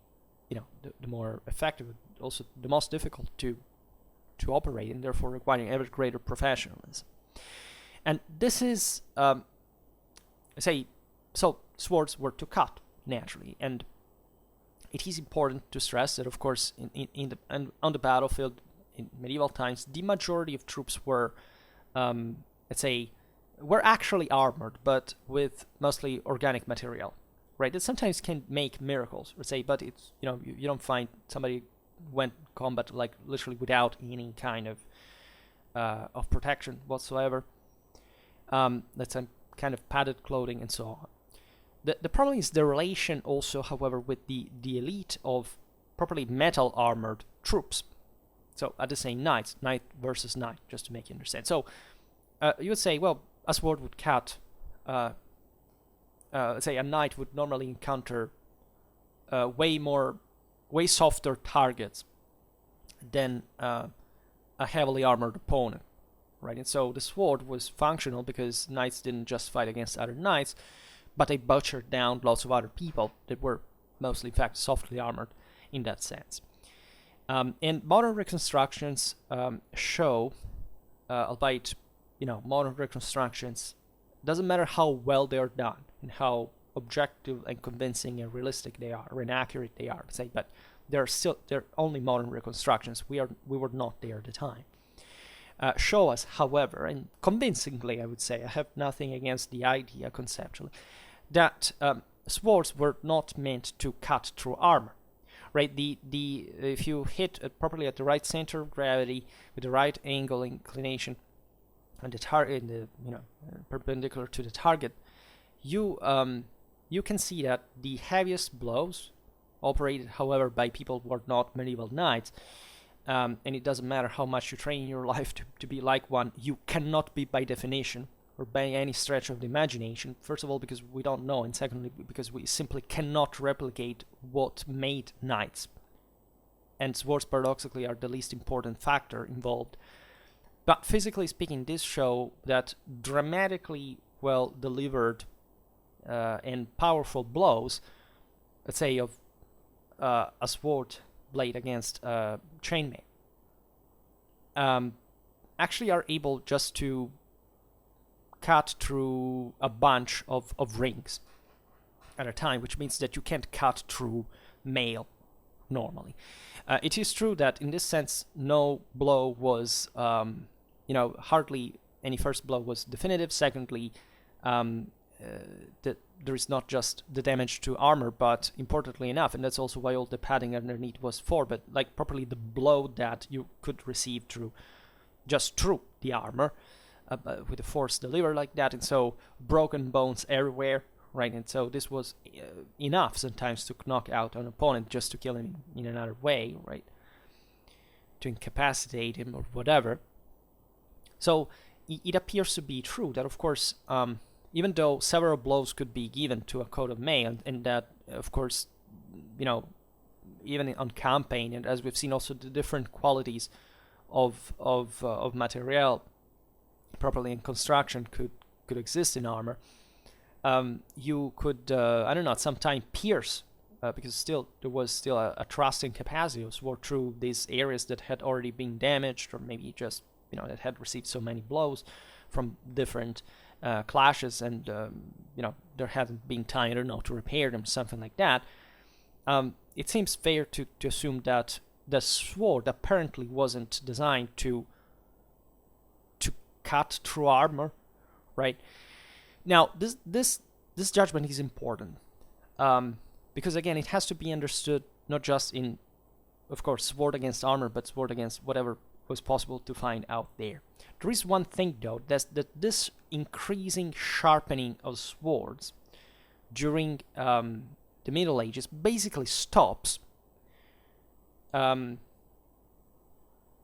the more effective, also the most difficult to operate, and therefore requiring ever greater professionalism. And this is, so swords were to cut naturally, and it is important to stress that, of course, on the battlefield in medieval times, the majority of troops were, were actually armored, but with mostly organic material, right? That sometimes can make miracles, let's say, but it's you don't find somebody went combat like literally without any kind of protection whatsoever. That's a kind of padded clothing and so on. The problem is the relation also, however, with the elite of properly metal armored troops. So at the same knight versus knight, just to make you understand. So you would say, well, a sword would cut. Let's say a knight would normally encounter way softer targets than a heavily armored opponent, right? And so the sword was functional because knights didn't just fight against other knights, but they butchered down lots of other people that were mostly, in fact, softly armored in that sense. And modern reconstructions show, albeit, modern reconstructions, doesn't matter how well they are done and how objective and convincing and realistic they are, or inaccurate they are, say, but they're only modern reconstructions. We were not there at the time. Show us, however, and convincingly, I would say, I have nothing against the idea conceptually, that swords were not meant to cut through armor, right? If you hit properly at the right center of gravity with the right angle inclination and the target, perpendicular to the target, you can see that the heaviest blows, operated, however, by people who are not medieval knights, and it doesn't matter how much you train in your life to be like one, you cannot be by definition or by any stretch of the imagination. First of all, because we don't know, and secondly, because we simply cannot replicate what made knights. And swords, paradoxically, are the least important factor involved. But physically speaking, this show that dramatically well delivered and powerful blows, let's say of a sword blade against chainmail, actually are able just to cut through a bunch of rings at a time, which means that you can't cut through mail normally. It is true that in this sense, no blow was, hardly any first blow was definitive. Secondly, that there is not just the damage to armor, but importantly enough, and that's also why all the padding underneath was for, but like properly the blow that you could receive through the armor with a force delivered like that, and so broken bones everywhere, right? And so this was enough sometimes to knock out an opponent, just to kill him in another way, right? To incapacitate him or whatever. So it appears to be true that, of course, even though several blows could be given to a coat of mail, and that, of course, even on campaign, and as we've seen also the different qualities of material properly in construction could exist in armor, you could, I don't know, at some time pierce, because there was still a thrusting capacity of sword through these areas that had already been damaged, or maybe just, that had received so many blows from different clashes, and there hadn't been time, I don't know, to repair them, something like that. It seems fair to assume that the sword apparently wasn't designed to cut through armor, right? Now, this judgment is important, because again, it has to be understood not just in, of course, sword against armor, but sword against whatever was possible to find out there. There is one thing, though, that this increasing sharpening of swords during the Middle Ages basically stops,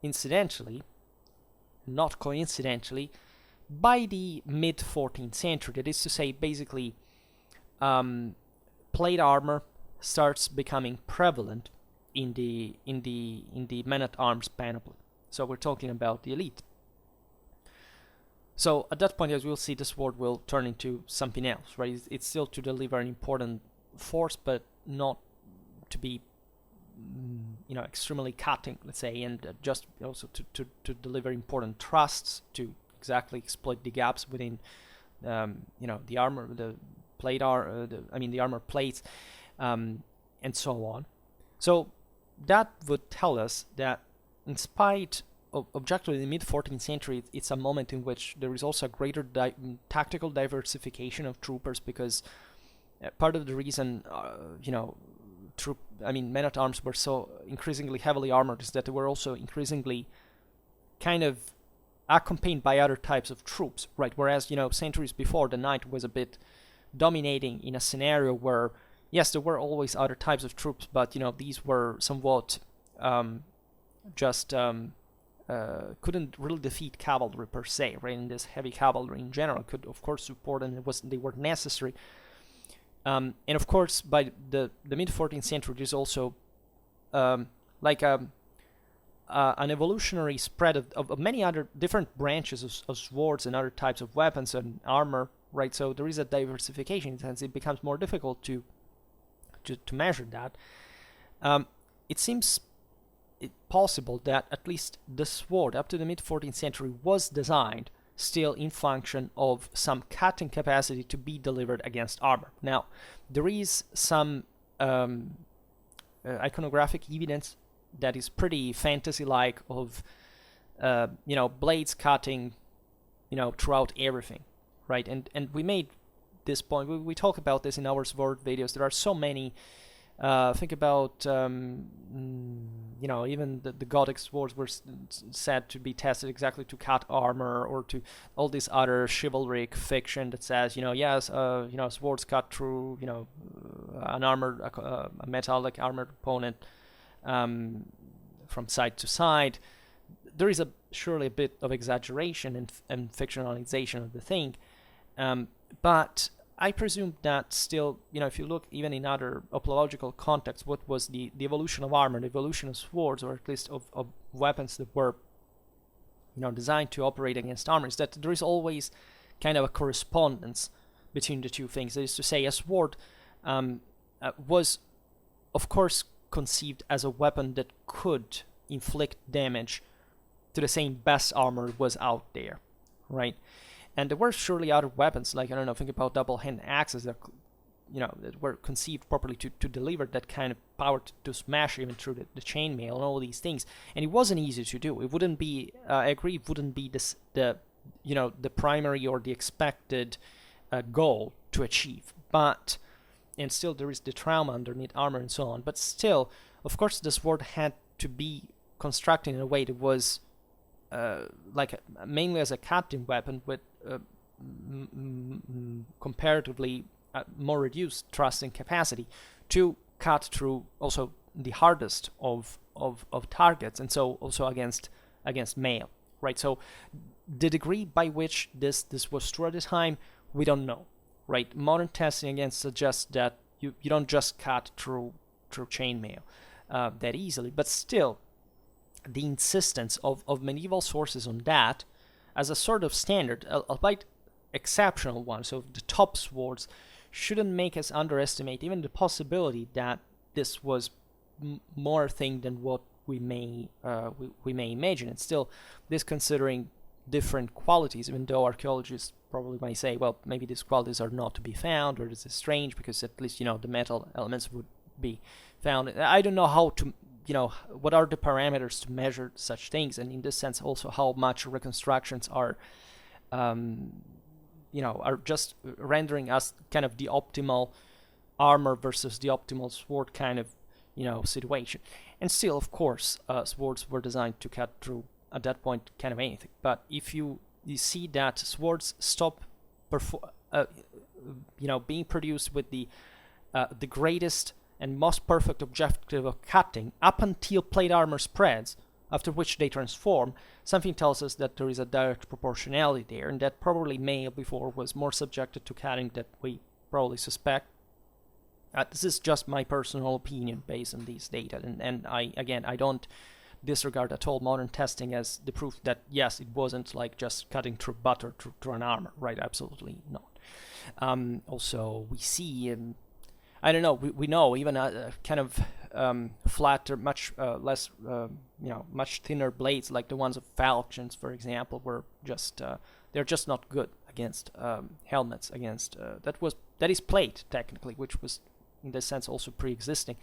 incidentally, not coincidentally, by the mid-14th century. That is to say, basically, plate armor starts becoming prevalent in the men-at-arms panoply. So we're talking about the elite. So at that point, as we'll see, the sword will turn into something else, right? It's still to deliver an important force, but not to be, extremely cutting, let's say, and just also to deliver important thrusts, to exactly exploit the gaps within, the armor, the plate the armor plates, and so on. So that would tell us that, in spite of objectively in the mid-14th century, it's a moment in which there is also a greater tactical diversification of troopers, because part of the reason, men-at-arms were so increasingly heavily armored is that they were also increasingly kind of accompanied by other types of troops, right? Whereas, centuries before, the knight was a bit dominating in a scenario where, yes, there were always other types of troops, but, these were somewhat couldn't really defeat cavalry per se, right? And this heavy cavalry in general could, of course, support, and they were necessary. And of course, by the mid-14th century, there's also an evolutionary spread of many other different branches of swords and other types of weapons and armor, right? So there is a diversification, hence it becomes more difficult to measure that. It seems possible that at least the sword up to the mid-14th century was designed still in function of some cutting capacity to be delivered against armor. Now, there is some iconographic evidence that is pretty fantasy-like of, blades cutting, throughout everything, right? And we made this point, we talk about this in our sword videos. There are so many, think about, even the Gothic swords were said to be tested exactly to cut armor, or to all this other chivalric fiction that says, swords cut through, an armored, a metallic armored opponent from side to side. There is surely a bit of exaggeration and fictionalization of the thing, but I presume that still, if you look even in other apological contexts, what was the evolution of armor, the evolution of swords, or at least of weapons that were, designed to operate against armor, is that there is always kind of a correspondence between the two things. That is to say, a sword was, of course, conceived as a weapon that could inflict damage to the same best armor was out there, right? And there were surely other weapons, like, think about double-hand axes that, that were conceived properly to deliver that kind of power to smash even through the chainmail and all these things. And it wasn't easy to do. It wouldn't be, I agree, it wouldn't be the the primary or the expected goal to achieve. But and still there is the trauma underneath armor and so on. But still, of course, the sword had to be constructed in a way that was mainly as a cutting weapon with comparatively more reduced thrusting capacity to cut through also the hardest of targets, and so also against mail, right? So the degree by which this was true at the time, we don't know, right? Modern testing again suggests that you don't just cut through chainmail that easily, but still the insistence of medieval sources on that as a sort of standard, albeit exceptional one, so the top swords, shouldn't make us underestimate even the possibility that this was more thing than what we may imagine. And still, this considering different qualities, even though archaeologists probably might say, well, maybe these qualities are not to be found, or this is strange because at least the metal elements would be found. I don't know how to what are the parameters to measure such things, and in this sense also how much reconstructions are are just rendering us kind of the optimal armor versus the optimal sword kind of situation. And still, of course, swords were designed to cut through at that point kind of anything. But if you see that swords stop being produced with the greatest and most perfect objective of cutting up until plate armor spreads, after which they transform, something tells us that there is a direct proportionality there, and that probably mail before was more subjected to cutting than we probably suspect. This is just my personal opinion based on these data, and I don't disregard at all modern testing as the proof that yes, it wasn't like just cutting through butter through an armor, right? Absolutely not. Also, we see, I don't know, we know even kind of flatter, much less, much thinner blades like the ones of falchions, for example, were just they're just not good against helmets. Against that is plate technically, which was in this sense also pre-existing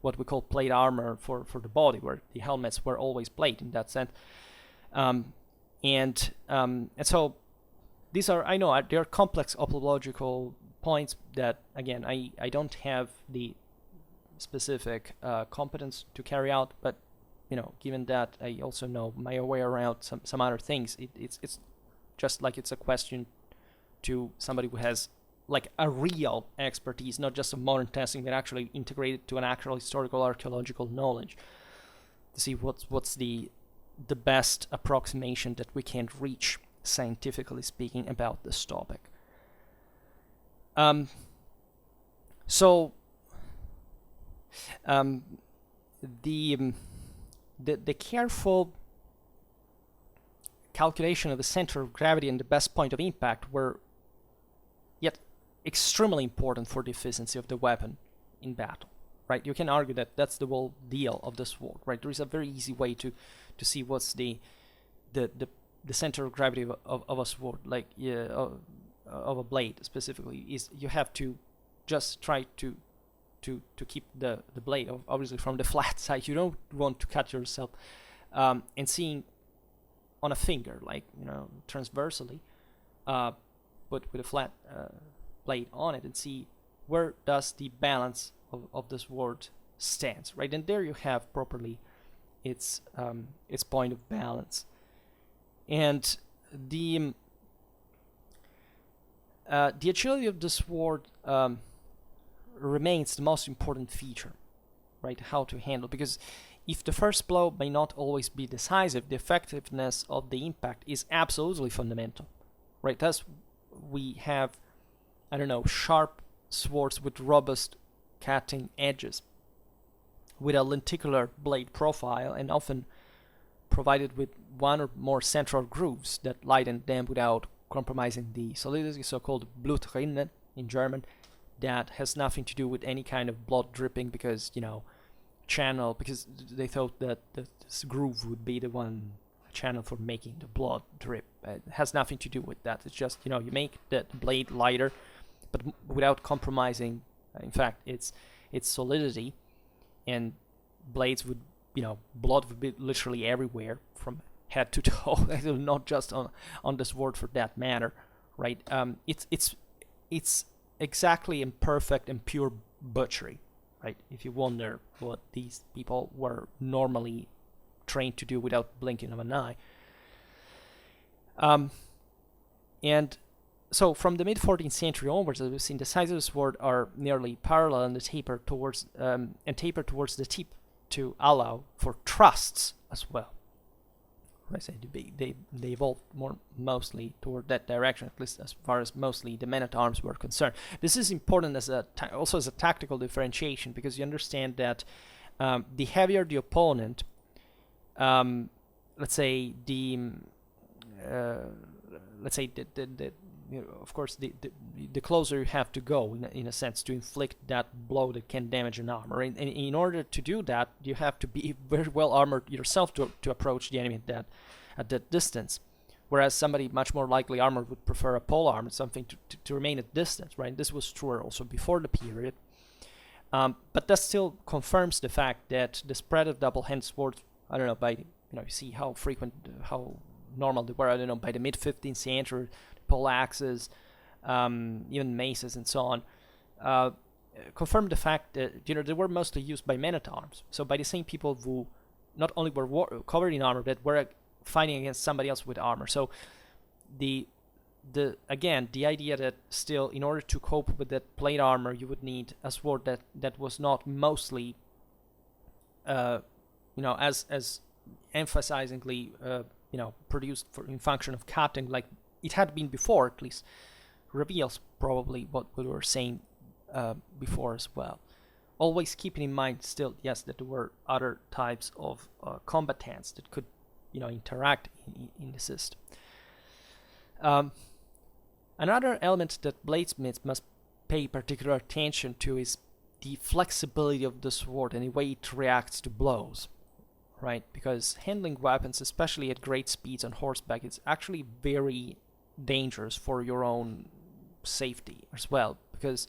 what we call plate armor for the body, where the helmets were always plate in that sense. And so these are, I know they're complex opological points that again I don't have the specific competence to carry out, but given that I also know my way around some other things, it's just like it's a question to somebody who has like a real expertise, not just a modern testing, but actually integrated to an actual historical archaeological knowledge, to see what's the best approximation that we can reach scientifically speaking about this topic. The careful calculation of the center of gravity and the best point of impact were yet extremely important for the efficiency of the weapon in battle, right? You can argue that that's the whole deal of the sword, right? There is a very easy way to see what's the center of gravity of a sword, like of a blade specifically, is you have to just try to keep the blade obviously from the flat side. You don't want to cut yourself, and seeing on a finger, like transversally, but with a flat blade on it, and see where does the balance of the sword stands, right? And there you have properly its point of balance. And the agility of the sword remains the most important feature, right? How to handle, because if the first blow may not always be decisive, the effectiveness of the impact is absolutely fundamental, right? Thus, we have, sharp swords with robust cutting edges, with a lenticular blade profile, and often provided with one or more central grooves that lighten them without compromising the solidity, so-called Blutrinne in German, that has nothing to do with any kind of blood dripping, because channel, because they thought that this groove would be the one channel for making the blood drip. It has nothing to do with that. It's just you make the blade lighter, but without compromising in fact its solidity, and blades would blood would be literally everywhere from head to toe, not just on the sword for that matter, right? It's exactly imperfect and pure butchery, right? If you wonder what these people were normally trained to do without blinking of an eye. And so from the mid-14th century onwards, as we've seen, the sides of the sword are nearly parallel and taper towards the tip to allow for thrusts as well. I say they evolved mostly toward that direction, at least as far as mostly the men-at-arms were concerned. This is important also as a tactical differentiation, because you understand that the heavier the opponent, let's say of course, the closer you have to go, in a sense, to inflict that blow that can damage an armor. And in order to do that, you have to be very well armored yourself to approach the enemy at that distance. Whereas somebody much more likely armored would prefer a pole armor, something to remain at distance, right? This was truer also before the period. But that still confirms the fact that the spread of double-handed swords, I don't know, you see how frequent, how normal they were, I don't know, by the mid-15th century, pole axes, even maces and so on, confirmed the fact that they were mostly used by men-at-arms. So by the same people who not only were covered in armor, but were fighting against somebody else with armor. So the idea that still, in order to cope with that plate armor, you would need a sword that was not mostly, as emphasizingly, produced in function of cutting, like it had been before, at least, reveals probably what we were saying before as well. Always keeping in mind still, yes, that there were other types of combatants that could, interact in the system. Another element that bladesmiths must pay particular attention to is the flexibility of the sword and the way it reacts to blows. Right, because handling weapons, especially at great speeds on horseback, is actually very dangerous for your own safety as well, because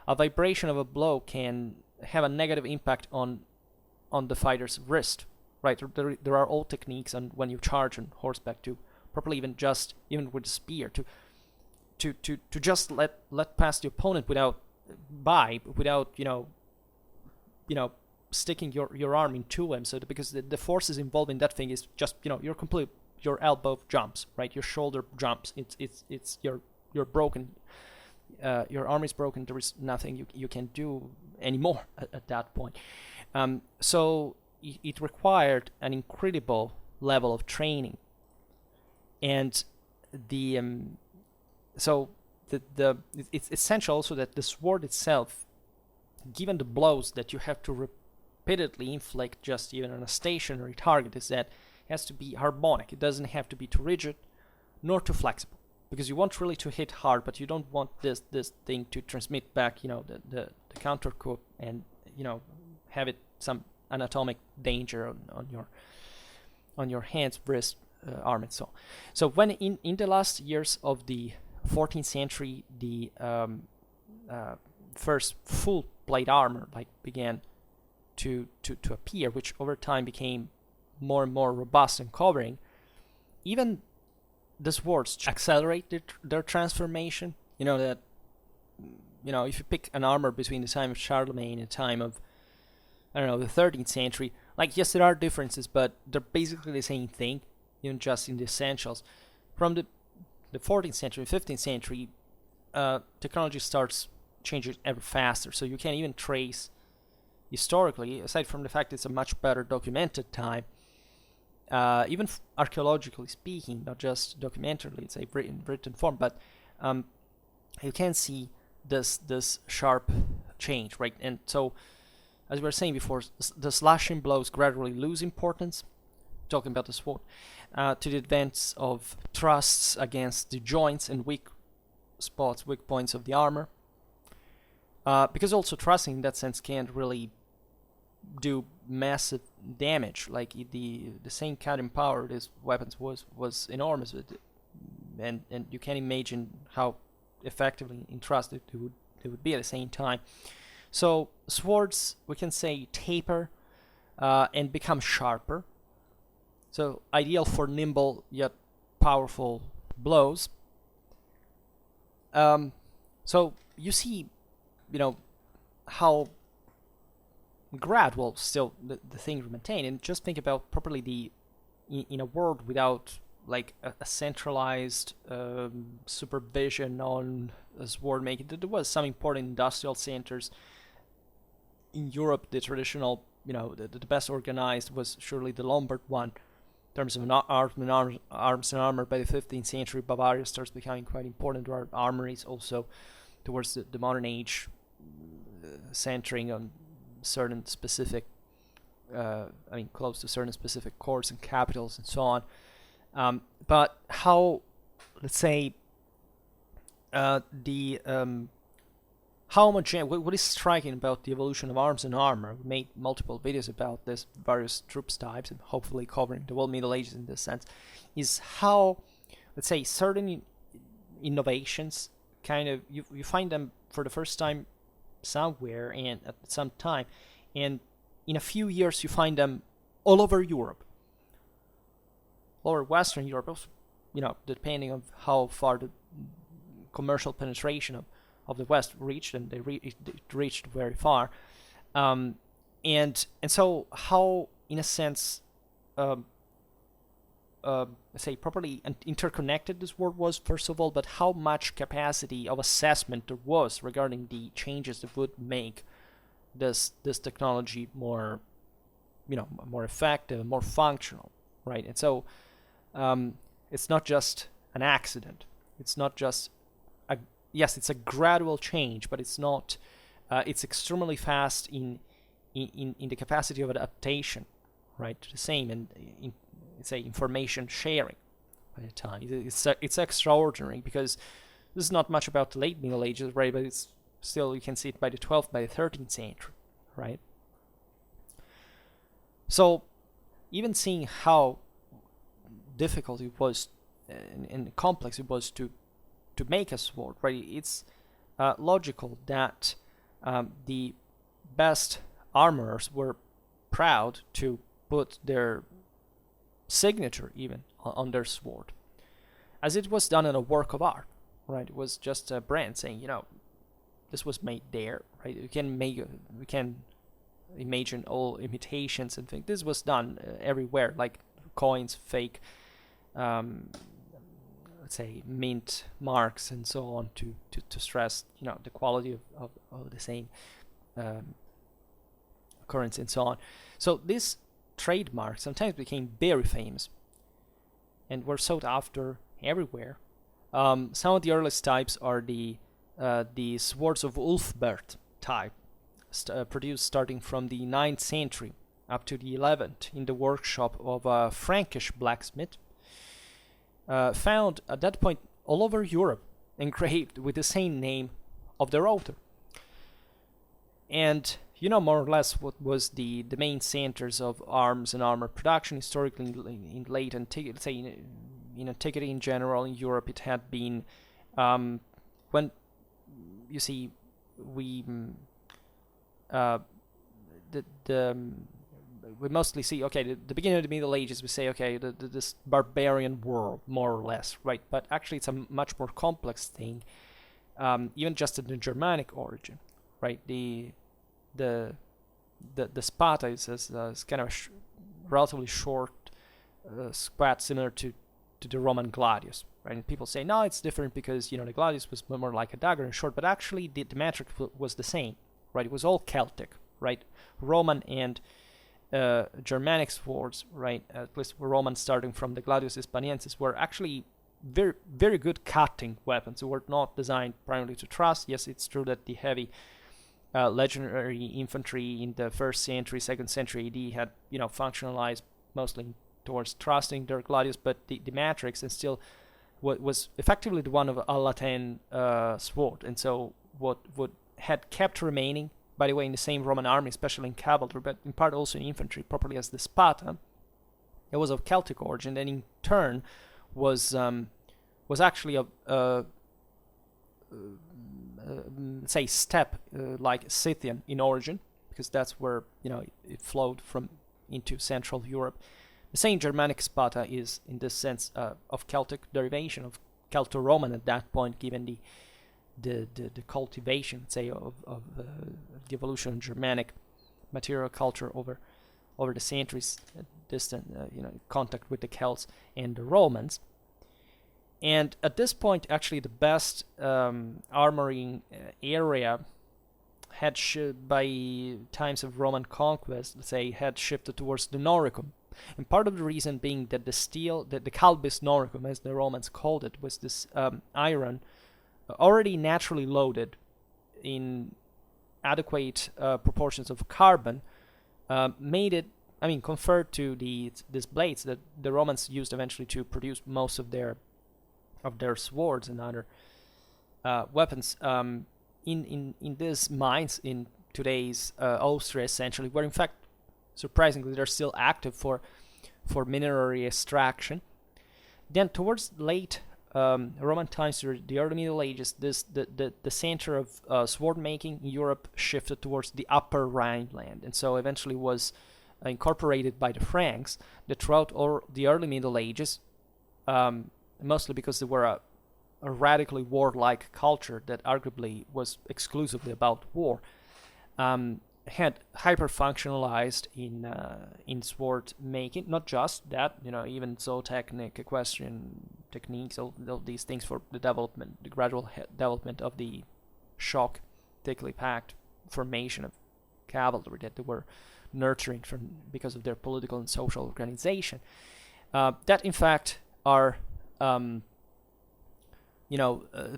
a vibration of a blow can have a negative impact on the fighter's wrist. Right, there are all techniques on when you charge on horseback to properly, even with a spear, to just let pass the opponent without sticking your arm into him, because the forces involved in that thing is just your elbow jumps, right, your shoulder jumps, it's you're broken, your arm is broken, there is nothing you can do anymore at that point. So it required an incredible level of training, and it's essential also that the sword itself, given the blows that you have to repeatedly inflict just even on a stationary target, is that it has to be harmonic. It doesn't have to be too rigid nor too flexible, because you want really to hit hard, but you don't want this thing to transmit back the counter coup and have it some anatomic danger on your hands, wrist, arm, and so on. So when in the last years of the 14th century, the first full plate armor began to appear, which over time became more and more robust and covering, even the swords accelerated their transformation. If you pick an armor between the time of Charlemagne and the time of, the 13th century, yes, there are differences, but they're basically the same thing, just in the essentials. From the 14th century, 15th century, technology starts changing ever faster, so you can even trace historically, aside from the fact it's a much better documented time, even archaeologically speaking, not just documentarily, it's a written form, but you can see this sharp change, right? And so, as we were saying before, the slashing blows gradually lose importance, talking about the sword, to the advance of thrusts against the joints and weak points of the armor, because also thrusting in that sense can't really do massive damage. The same cutting power these weapons was enormous, and you can imagine how effectively in thrust it would be at the same time. So swords, we can say, taper and become sharper, So ideal for nimble yet powerful blows. So you see, how gradual still the thing maintain, and just think about properly in a world without like a centralized supervision on sword making. There was some important industrial centers in Europe. The traditional, the best organized was surely the Lombard one. In terms of arms and armor, by the 15th century, Bavaria starts becoming quite important. There are armories also towards the modern age, centering on certain specific, close to certain specific courts and capitals and so on. But how, let's say, how much, what is striking about the evolution of arms and armor, we made multiple videos about this, various troops types, and hopefully covering the whole Middle Ages in this sense, is how, let's say, certain innovations, kind of, you find them for the first time somewhere and at some time, and in a few years you find them all over Europe, or Western Europe, also, depending on how far the commercial penetration of the West reached, and it reached very far, and so how, in a sense, say properly interconnected this world was, first of all, but how much capacity of assessment there was regarding the changes that would make this technology more, more effective, more functional, right? And so it's not just an accident. It's not just yes, it's a gradual change, but it's not. It's extremely fast in the capacity of adaptation, right? To the same, and in say information sharing by the time. It's extraordinary, because this is not much about the late Middle Ages, right? But it's still, you can see it by the 12th, by the 13th century, right? So even seeing how difficult it was and complex it was to make a sword, right? It's logical that the best armorers were proud to put their signature even on their sword, as it was done in a work of art, right? It was just a brand saying, this was made there, right? We can imagine all imitations and things. This was done everywhere, like coins, fake, let's say mint marks and so on, to stress, the quality of the same currency and so on. So this trademark sometimes became very famous and were sought after everywhere. Some of the earliest types are the swords of Ulfbert type, produced starting from the 9th century up to the 11th in the workshop of a Frankish blacksmith, found at that point all over Europe, engraved with the same name of their author. And more or less what was the main centers of arms and armor production historically in late antiquity, say in antiquity in general in Europe. It had been, when you see we we mostly see, okay, the beginning of the Middle Ages, we say, okay, this barbarian world, more or less, right? But actually it's a much more complex thing, even just in the Germanic origin, right? The spada is kind of relatively short, squat, similar to the Roman gladius, right? And people say, no, it's different because, the gladius was more like a dagger and short, but actually the metric was the same, right? It was all Celtic, right? Roman and Germanic swords, right? At least Roman, starting from the gladius hispaniensis, were actually very, very good cutting weapons. They were not designed primarily to thrust. Yes, it's true that the heavy legionary infantry in the 1st century, 2nd century AD had, functionalized mostly towards thrusting their gladius, but the matrix and still was effectively the one of a Latin sword. And so what had kept remaining, by the way, in the same Roman army, especially in cavalry, but in part also in infantry, properly as the spada, it was of Celtic origin, and in turn was actually a say steppe like Scythian in origin, because that's where it flowed from into Central Europe. saying Germanic spada is, in this sense, of Celtic derivation, of Celto-Roman at that point, given the cultivation, say, of the evolution of Germanic material culture over the centuries, distant, contact with the Celts and the Romans. And at this point, actually, the best armoring area had by times of Roman conquest, let's say, had shifted towards the noricum. And part of the reason being that the steel, the calbis noricum, as the Romans called it, was this iron already naturally loaded in adequate proportions of carbon, made it, compared to these blades that the Romans used eventually to produce most of their swords and other weapons, in these mines in today's Austria, essentially, where in fact, surprisingly, they're still active for mineral extraction. Then towards late Roman times, or the early Middle Ages, the center of sword making in Europe shifted towards the upper Rhineland, and so eventually was incorporated by the Franks, that throughout all the early Middle Ages, mostly because they were a radically warlike culture that arguably was exclusively about war, had hyper-functionalized in sword making. Not just that, even zootechnic, equestrian techniques, all these things for the gradual development of the shock, thickly packed formation of cavalry that they were nurturing because of their political and social organization. That in fact are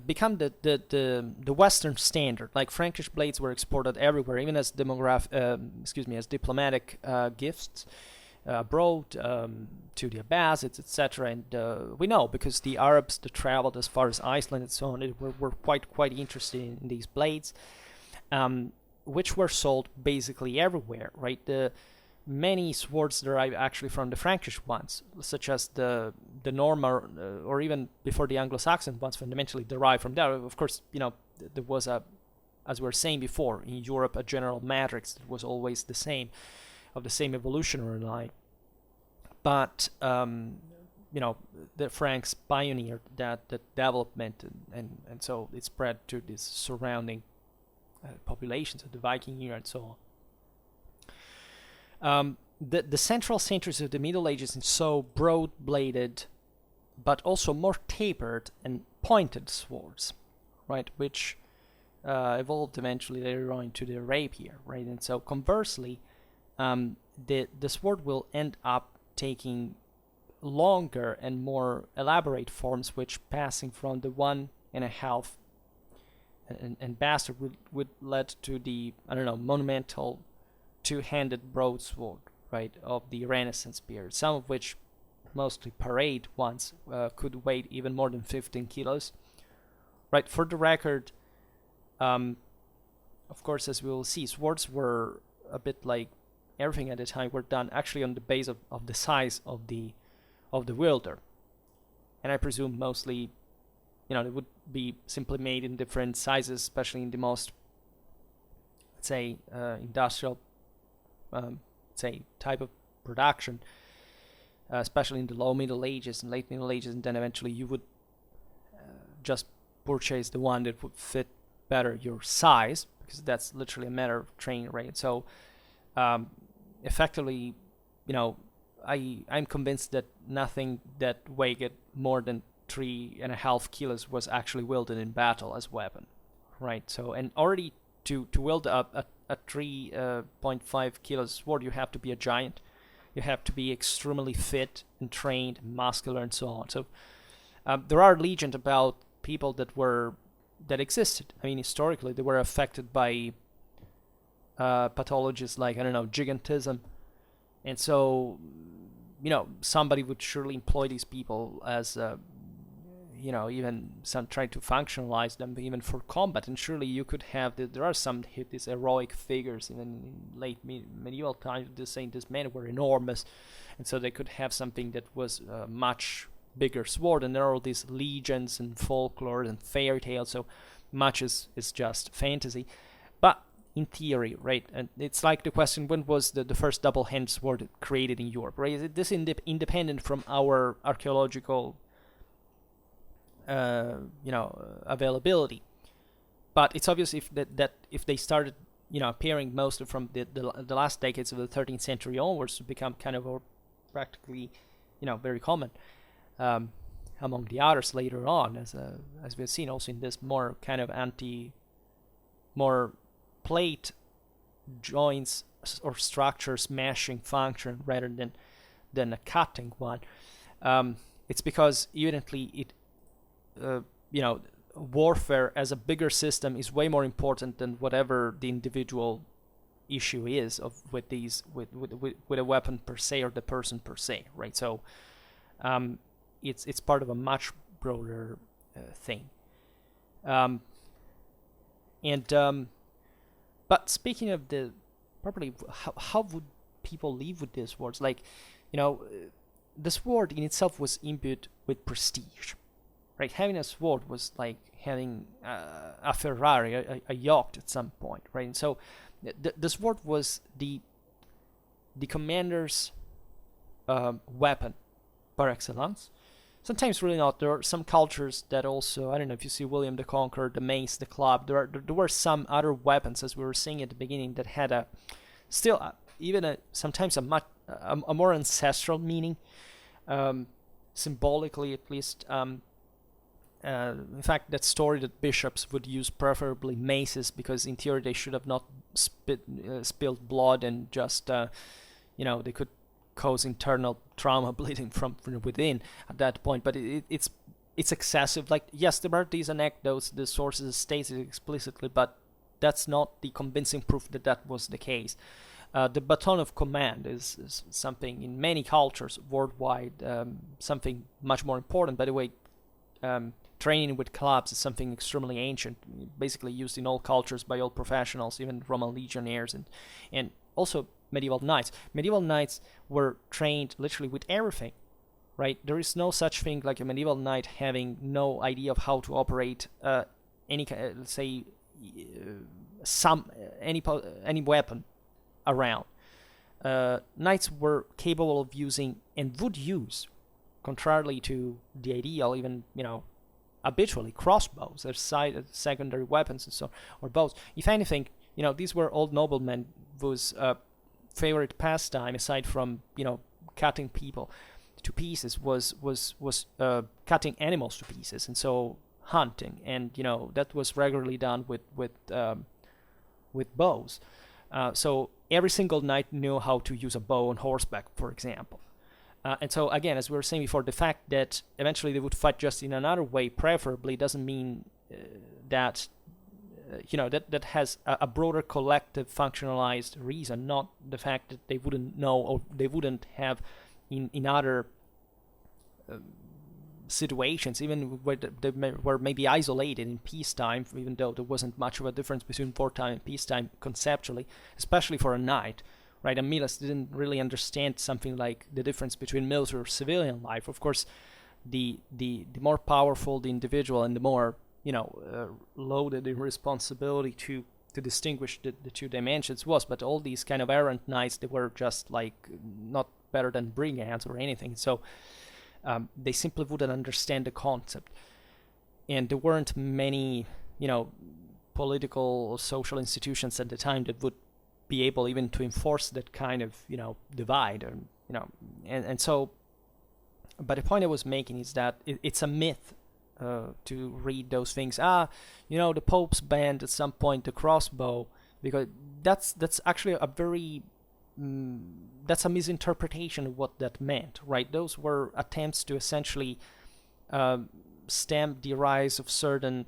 become the Western standard. Like Frankish blades were exported everywhere, even as diplomatic gifts abroad to the Abbasids, etc. And we know because the Arabs that traveled as far as Iceland and so on were quite interested in these blades, which were sold basically everywhere. Right, the many swords derive actually from the Frankish ones, such as the Norman, or even before the Anglo-Saxon ones, fundamentally derive from there. Of course, there was as we were saying before, in Europe, a general matrix that was always the same, of the same evolutionary line. But the Franks pioneered that development, and so it spread to these surrounding populations of the Viking era and so on. The central centers of the Middle Ages are so broad-bladed, but also more tapered and pointed swords, right? Which evolved eventually later on into the rapier, right? And so conversely, the sword will end up taking longer and more elaborate forms, which passing from the 1.5 and bastard would lead to the monumental two-handed broadsword, right, of the Renaissance period, some of which, mostly parade ones, could weigh even more than 15 kilos. Right, for the record, of course, as we will see, swords were a bit like everything at the time were done actually on the base of the size of the wielder. And I presume mostly, they would be simply made in different sizes, especially in the most, let's say, industrial type of production, especially in the low Middle Ages and late Middle Ages, and then eventually you would just purchase the one that would fit better your size, because that's literally a matter of training, right? So effectively, I'm convinced that nothing that weighed more than 3.5 kilos was actually wielded in battle as weapon, right? So, and already to wield a 3.5 kilos sword, you have to be a giant. You have to be extremely fit and trained, muscular, and so on. So there are legends about people that existed. Historically, they were affected by pathologies like, gigantism. And so, somebody would surely employ these people as even some trying to functionalize them even for combat. And surely you could have there are some these heroic figures in late medieval times just saying these men were enormous, and so they could have something that was a much bigger sword. And there are all these legends and folklore and fairy tales, so much is just fantasy. But in theory, right? And it's like the question, when was the first double-handed sword created in Europe, right? Is this independent from our archaeological, availability? But it's obvious that if they started, appearing mostly from the last decades of the 13th century onwards to become kind of practically, very common among the others later on, as we've seen also in this more kind of more plate joints or structures meshing function rather than a cutting one. It's because evidently warfare as a bigger system is way more important than whatever the individual issue is with a weapon per se or the person per se, right? So it's part of a much broader thing. But speaking of the properly, how would people live with these swords? Like, the sword in itself was imbued with prestige, right? Having a sword was like having a Ferrari, a yacht at some point, right? And so the sword was the commander's weapon par excellence. Sometimes really not. There are some cultures that also, I don't know if you see William the Conqueror, the mace, the club. There were some other weapons, as we were saying at the beginning, that had sometimes a more ancestral meaning, symbolically at least. In fact, that story that bishops would use preferably maces because in theory they should have not spilled blood and just, they could cause internal trauma bleeding from within at that point. But it's excessive. Like, yes, there are these anecdotes, the sources state it explicitly, but that's not the convincing proof that was the case. The baton of command is something in many cultures worldwide, something much more important. By the way, training with clubs is something extremely ancient, basically used in all cultures by all professionals, even Roman legionnaires and also medieval knights. Medieval knights were trained literally with everything, right? There is no such thing like a medieval knight having no idea of how to operate any weapon around. Knights were capable of using and would use, contrarily to the ideal, even habitually, crossbows as secondary weapons and so, or bows. If anything, these were old noblemen whose favorite pastime, aside from cutting people to pieces, was cutting animals to pieces, and so hunting, and that was regularly done with bows. So every single knight knew how to use a bow on horseback, for example. And so again, as we were saying before, the fact that eventually they would fight just in another way, preferably, doesn't mean that that has a broader collective functionalized reason, not the fact that they wouldn't know or they wouldn't have in other situations, even where they were maybe isolated in peacetime, even though there wasn't much of a difference between wartime and peacetime conceptually, especially for a knight, right? And Milas didn't really understand something like the difference between military or civilian life. Of course, the more powerful the individual and the more loaded in responsibility to distinguish the two dimensions was, but all these kind of errant knights, they were just like not better than brigands or anything. So they simply wouldn't understand the concept, and there weren't many political or social institutions at the time that would be able even to enforce that kind of divide, and so. But the point I was making is that it's a myth to read those things. The popes banned at some point the crossbow, because that's actually a very that's a misinterpretation of what that meant, right? Those were attempts to essentially stamp the rise of certain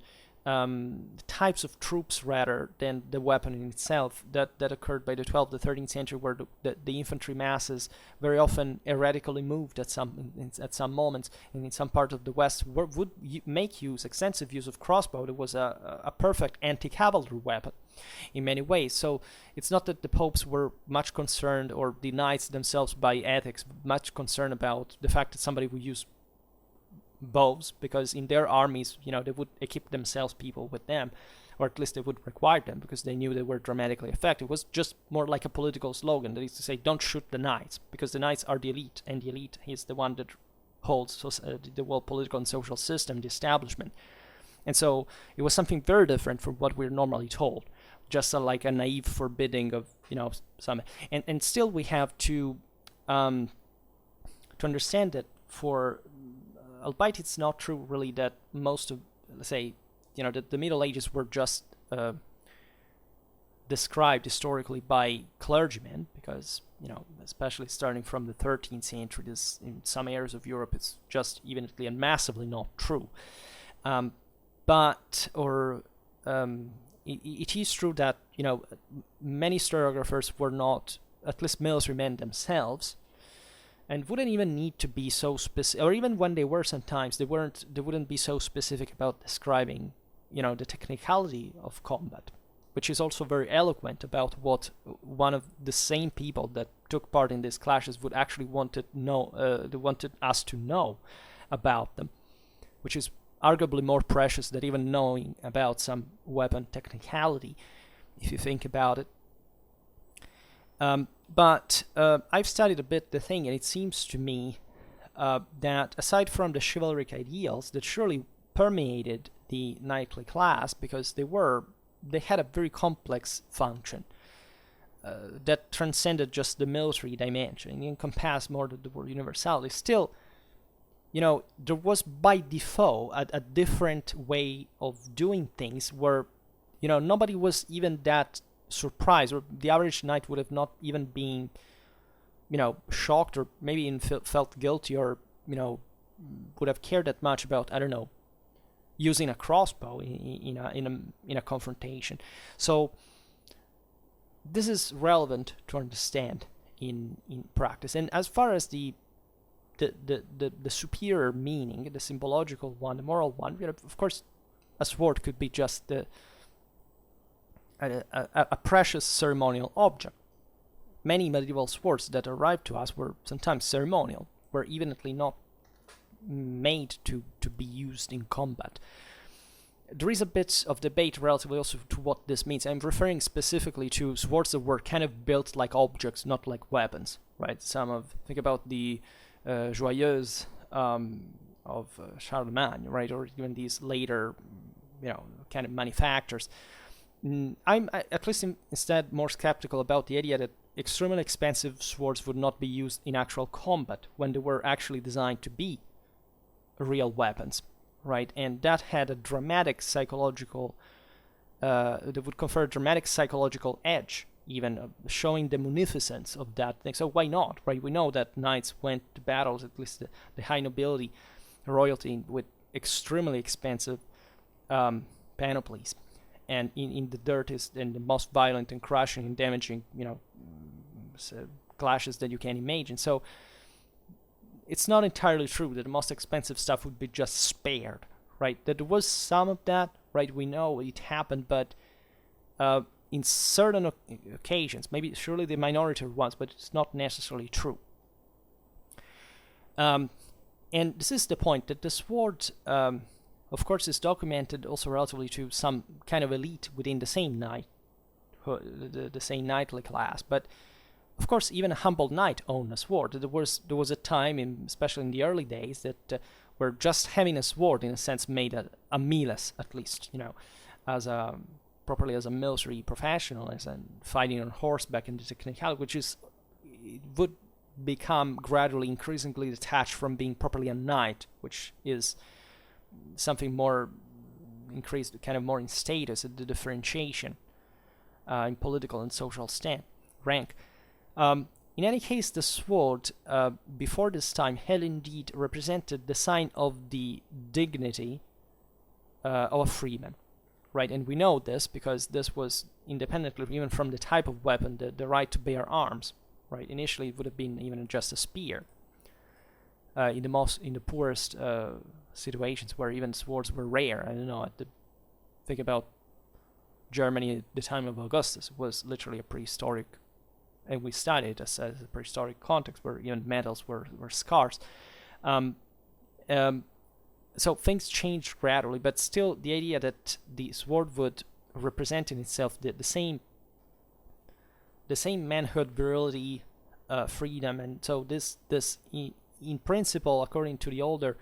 types of troops rather than the weapon in itself that occurred by the 12th to 13th century, where the infantry masses very often erratically moved at some moments, and in some part of the West would make extensive use of crossbow. It was a perfect anti-cavalry weapon in many ways. So it's not that the popes were much concerned, or the knights themselves by ethics, much concerned about the fact that somebody would use bows, because in their armies, they would equip themselves, people with them. or at least they would require them because they knew they were dramatically effective. It was just more like a political slogan, that is to say, don't shoot the knights, because the knights are the elite, and the elite is the one that holds the world political and social system, the establishment. And so it was something very different from what we're normally told, just like a naive forbidding of, some. And still we have to understand that for, albeit it's not true really that most of, let's say, that the Middle Ages were just described historically by clergymen, because, especially starting from the 13th century, this in some areas of Europe, it's just evidently and massively not true. It is true that, many historiographers were not, at least military men themselves, and wouldn't even need to be so specific, or even when they were sometimes, they wouldn't be so specific about describing, the technicality of combat, which is also very eloquent about what one of the same people that took part in these clashes would actually wanted us to know about them, which is arguably more precious than even knowing about some weapon technicality, if you think about it. But I've studied a bit the thing, and it seems to me that aside from the chivalric ideals that surely permeated the knightly class, because they had a very complex function that transcended just the military dimension and encompassed more the word universality, still, there was by default a different way of doing things where, nobody was even that surprised, or the average knight would have not even been, shocked, or maybe even felt guilty, or, would have cared that much about, I don't know, using a crossbow in a confrontation. So this is relevant to understand in practice. And as far as the superior meaning, the symbological one, the moral one, of course, a sword could be just a precious ceremonial object. Many medieval swords that arrived to us were sometimes ceremonial, were evidently not made to be used in combat. There is a bit of debate relatively also to what this means. I'm referring specifically to swords that were kind of built like objects, not like weapons, right? Think about the Joyeuse of Charlemagne, right? Or even these later, kind of manufacturers. I'm at least instead more skeptical about the idea that extremely expensive swords would not be used in actual combat when they were actually designed to be real weapons, right? And that had a dramatic psychological, that would confer a dramatic psychological edge, even showing the munificence of that thing. So why not, right? We know that knights went to battles, at least the high nobility, royalty, with extremely expensive panoplies, and in the dirtiest and the most violent and crushing and damaging, clashes that you can imagine. So it's not entirely true that the most expensive stuff would be just spared, right? That there was some of that, right? We know it happened, but in certain occasions, maybe surely the minority ones, but it's not necessarily true. And this is the point, that the sword, of course, is documented also relatively to some kind of elite within the same knight, the same knightly class. But of course, even a humble knight owned a sword. There was a time, especially in the early days, that where just having a sword, in a sense, made a miles, at least, properly as a military professional, as in fighting on horseback and the technicality, which would become gradually, increasingly detached from being properly a knight, which is something more increased, kind of more in status, the differentiation in political and social rank. In any case, the sword before this time had indeed represented the sign of the dignity of a freeman, right? And we know this because this was independently even from the type of weapon, the right to bear arms, right? Initially, it would have been even just a spear. In the poorest situations where even swords were rare. I don't know. Think about Germany at the time of Augustus. It was literally a prehistoric, and we studied as a prehistoric context where even metals were scarce. So things changed gradually, but still the idea that the sword would representing itself the same manhood, virility, freedom, and so this in principle, according to the older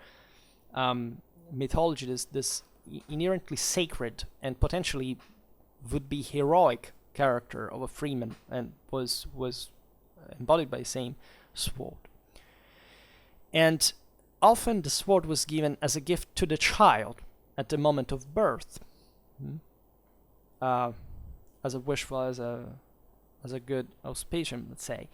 mythology, this inherently sacred and potentially would be heroic character of a freeman, and was embodied by the same sword. And often the sword was given as a gift to the child at the moment of birth, as a wishful, as a good auspicium, let's say.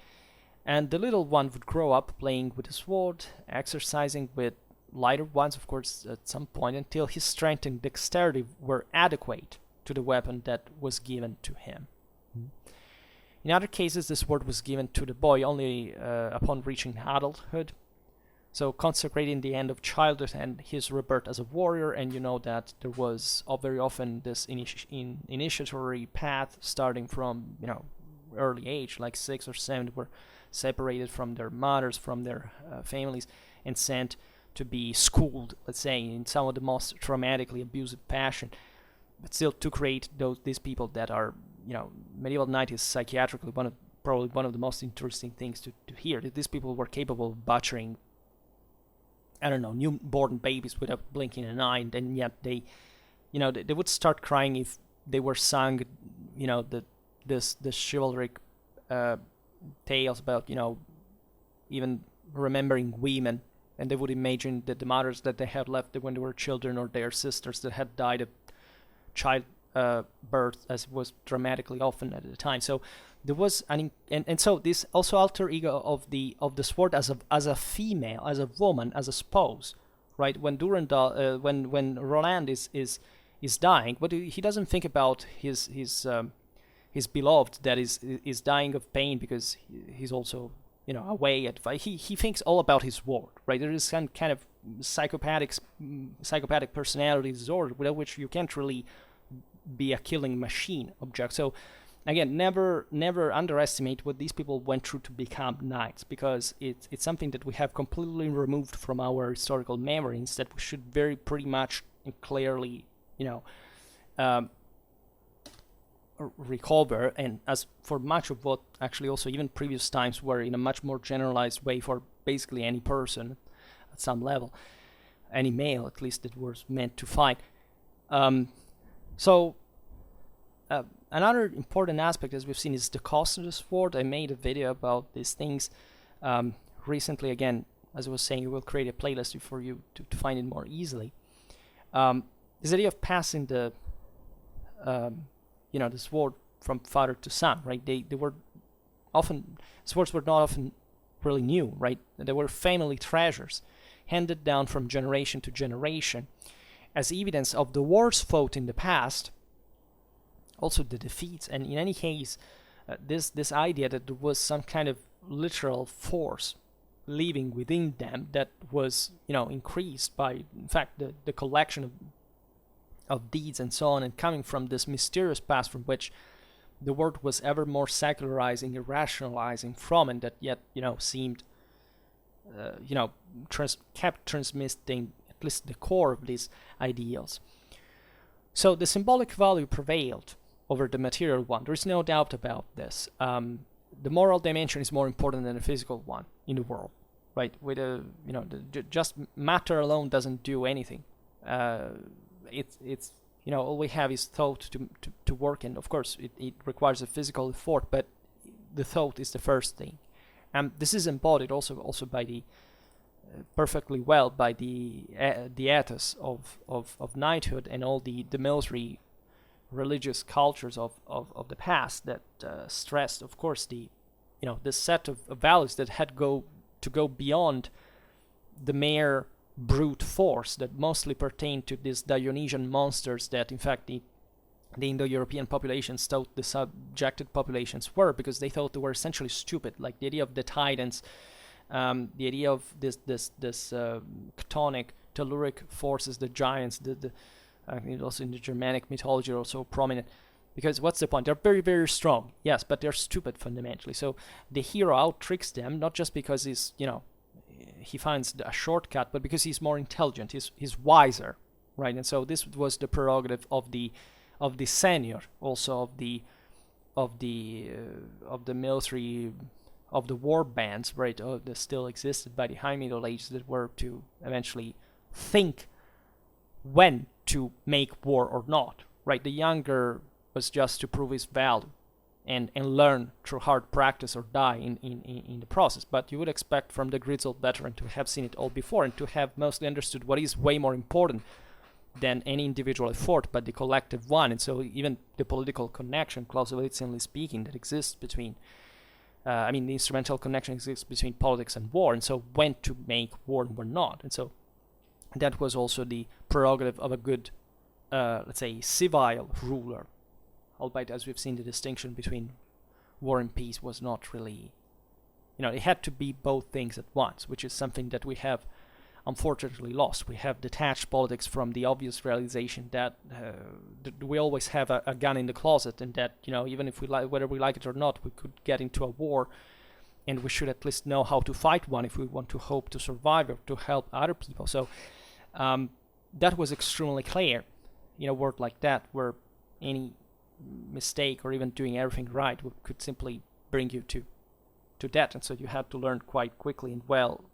And the little one would grow up playing with the sword, exercising with lighter ones, of course, at some point, until his strength and dexterity were adequate to the weapon that was given to him. In other cases, the sword was given to the boy only upon reaching adulthood, so consecrating the end of childhood and his rebirth as a warrior. And you know that there was very often this initiatory path starting from early age, like 6 or 7, were separated from their mothers, from their families, and sent to be schooled, let's say, in some of the most traumatically abusive passion, but still to create these people that are, medieval knight is psychiatrically probably one of the most interesting things to hear, that these people were capable of butchering, I don't know, newborn babies without blinking an eye, and yet they would start crying if they were sung, this chivalric tales about, even remembering women, and they would imagine that the mothers that they had left when they were children, or their sisters that had died of child birth, as was dramatically often at the time. So there was and so this also alter ego of the sword as a female, as a woman, as a spouse, right? When Durandal, when Roland is dying, but he doesn't think about his beloved that is dying of pain because he's also away at fight. He thinks all about his sword, right? There is some kind of psychopathic personality disorder without which you can't really be a killing machine object. So again, never underestimate what these people went through to become knights, because it's something that we have completely removed from our historical memories, that we should very pretty much and clearly recover. And as for much of what actually also even previous times were in a much more generalized way for basically any person at some level, any male at least, that was meant to fight. Another important aspect, as we've seen, is the cost of the sword. I made a video about these things recently. Again, as I was saying, we will create a playlist for you to find it more easily. This idea of passing the sword from father to son, right? They were often, swords were not often really new, right? They were family treasures, handed down from generation to generation, as evidence of the wars fought in the past, also the defeats, and in any case, this idea that there was some kind of literal force living within them that was, increased by, in fact, the collection of deeds and so on, and coming from this mysterious past from which the world was ever more secularizing and rationalizing from, and that yet, seemed, kept transmitting at least the core of these ideals. So the symbolic value prevailed over the material one. There is no doubt about this. The moral dimension is more important than the physical one in the world, right? With just matter alone doesn't do anything. It's all we have is thought to work, and of course it requires a physical effort, but the thought is the first thing. This is embodied also by the perfectly well by the ethos of knighthood and all the military religious cultures of the past that stressed, of course, this set of values that had to go beyond the mere brute force that mostly pertained to these Dionysian monsters that, in fact, the Indo-European populations thought the subjected populations were, because they thought they were essentially stupid, like the idea of the Titans, the idea of this chthonic, telluric forces, the giants, also in the Germanic mythology are also prominent, because what's the point? They're very, very strong, yes, but they're stupid fundamentally. So the hero out-tricks them, not just because he finds a shortcut, but because he's more intelligent, he's wiser, right? And so this was the prerogative of the the senior, also of the military, of the war bands, right, that still existed by the High Middle Ages, that were to eventually think when to make war or not, right? The younger was just to prove his value and learn through hard practice or die in the process. But you would expect from the grizzled veteran to have seen it all before and to have mostly understood what is way more important than any individual effort, but the collective one. And so even the political connection, Clausewitsianly speaking, that exists between, the instrumental connection exists between politics and war, and so when to make war and when not. And so that was also the prerogative of a good, let's say, civil ruler, albeit, as we've seen, the distinction between war and peace was not really, it had to be both things at once, which is something that we have unfortunately lost. We have detached politics from the obvious realization that we always have a gun in the closet, and that, even if whether we like it or not, we could get into a war, and we should at least know how to fight one if we want to hope to survive or to help other people. So that was extremely clear in a world like that, where any mistake or even doing everything right could simply bring you to death. And so you had to learn quite quickly and well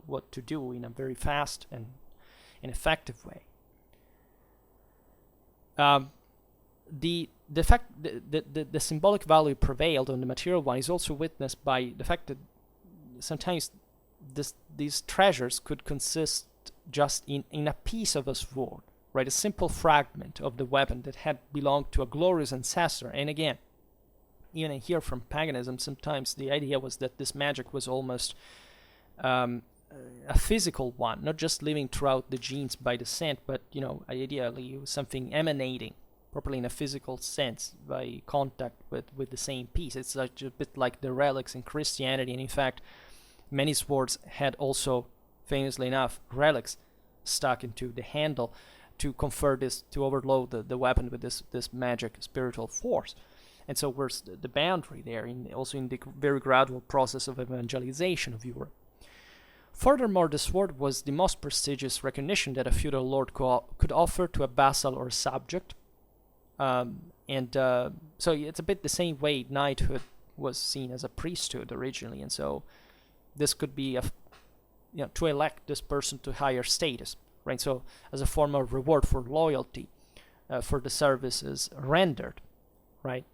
what to do in a very fast and effective way. The fact the symbolic value prevailed on the material one is also witnessed by the fact that sometimes these treasures could consist just in a piece of a sword, right? A simple fragment of the weapon that had belonged to a glorious ancestor. And again, even here from paganism, sometimes the idea was that this magic was almost a physical one, not just living throughout the genes by descent, but ideally something emanating properly in a physical sense by contact with the same piece. It's a bit like the relics in Christianity, and in fact, many swords had also, famously enough, relics stuck into the handle to confer this, to overload the weapon with this magic spiritual force. And so where's the boundary there, also in the very gradual process of evangelization of Europe. Furthermore, the sword was the most prestigious recognition that a feudal lord could offer to a vassal or subject. So it's a bit the same way knighthood was seen as a priesthood originally, and so this could be to elect this person to higher status, right? So as a form of reward for loyalty, for the services rendered, right?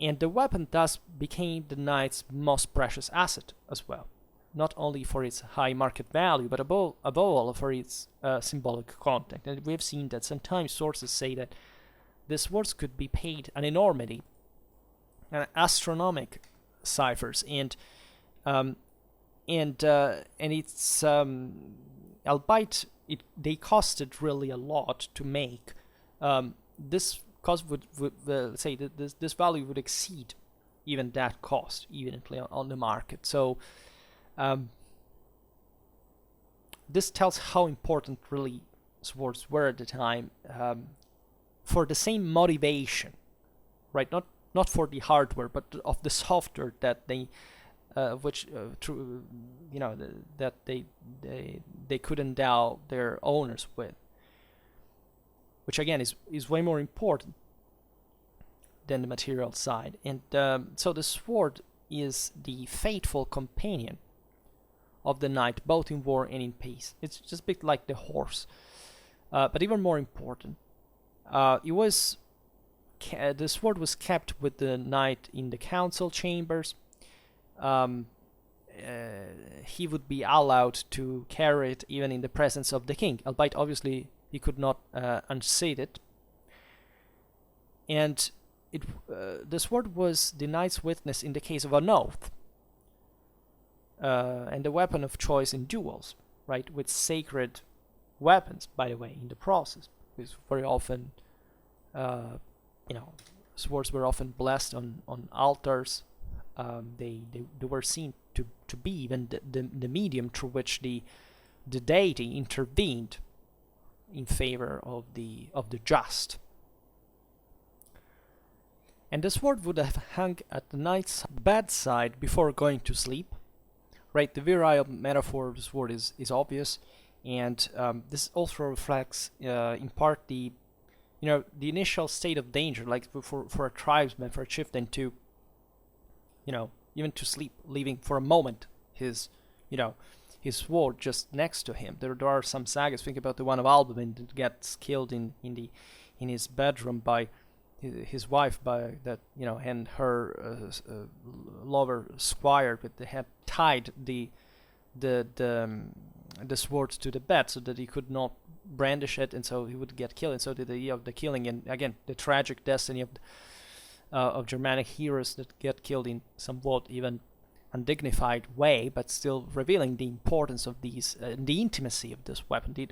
And the weapon thus became the knight's most precious asset as well, not only for its high market value, but above all for its symbolic content. And we have seen that sometimes sources say that the swords could be paid an enormity, astronomic ciphers, and it's albeit they costed really a lot to make. This cost would let's say that this value would exceed even that cost evidently on the market. So this tells how important really swords were at the time, for the same motivation, right? Not for the hardware, but of the software that they, that they could endow their owners with, which again is way more important than the material side. And so the sword is the faithful companion of the knight, both in war and in peace. It's just a bit like the horse, but even more important. The sword was kept with the knight in the council chambers. He would be allowed to carry it even in the presence of the king, albeit obviously he could not unseat it. And the sword was the knight's witness in the case of an oath, and the weapon of choice in duels, right? With sacred weapons, by the way, in the process, because very often, swords were often blessed on altars. They were seen to be even the medium through which the deity intervened in favor of the just. And the sword would have hung at the knight's bedside before going to sleep, right? The virile metaphor of the sword is obvious, and this also reflects in part the the initial state of danger, like for a tribesman, for a chieftain to, even to sleep, leaving for a moment his sword just next to him. There are some sagas. Think about the one of Albumin that gets killed in his bedroom by his wife, and her lover Squire, but they had tied the sword to the bed so that he could not brandish it, and so he would get killed. And so did the killing, and again the tragic destiny of Germanic heroes that get killed in somewhat even undignified way, but still revealing the importance of these, the intimacy of this weapon, the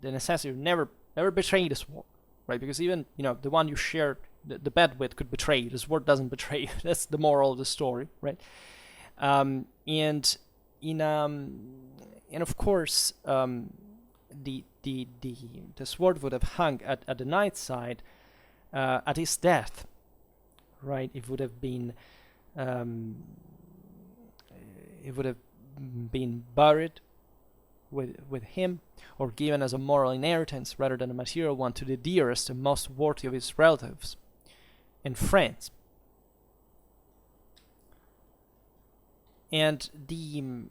necessity to never betray the sword, right? Because even the one you shared the bed with could betray you. The sword doesn't betray you. That's the moral of the story, right? And of course, the sword would have hung at the knight's side at his death, right? It would have been buried with him, or given as a moral inheritance rather than a material one to the dearest and most worthy of his relatives and friends. And the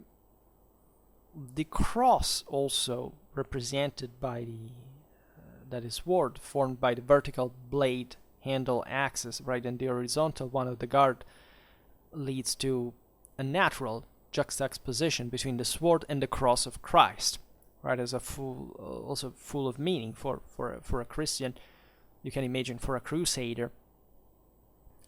cross also represented by that is sword formed by the vertical blade handle axis, right, and the horizontal one of the guard leads to a natural juxtaposition between the sword and the cross of Christ, right, as also full of meaning for a Christian. You can imagine for a crusader.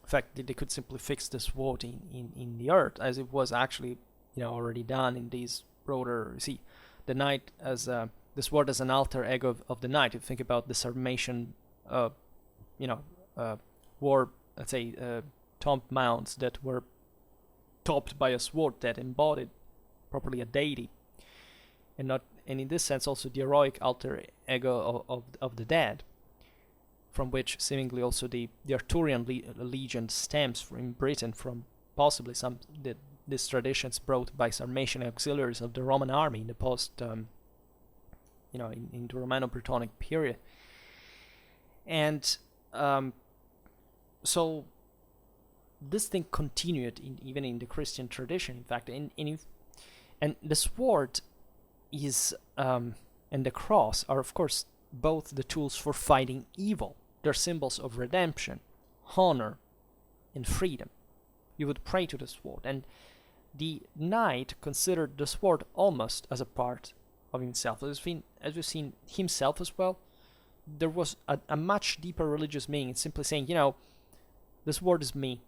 In fact, they could simply fix the sword in the earth, as it was actually already done in these broader. See, the knight as the sword as an alter ego of the knight. If you think about the Sarmatian, war, let's say, tomb mounts that were topped by a sword that embodied properly a deity, and in this sense also the heroic alter ego of the dead, from which seemingly also the Arthurian legion stems from Britain, from possibly these traditions brought by Sarmatian auxiliaries of the Roman army in the post, in the Romano-Brittonic period. And so this thing continued even in the Christian tradition, in fact, and the sword is and the cross are of course both the tools for fighting evil. They're symbols of redemption, honor, and freedom. You would pray to the sword, and the knight considered the sword almost as a part of himself. As we've seen himself as well, there was a much deeper religious meaning in simply saying, the sword is me.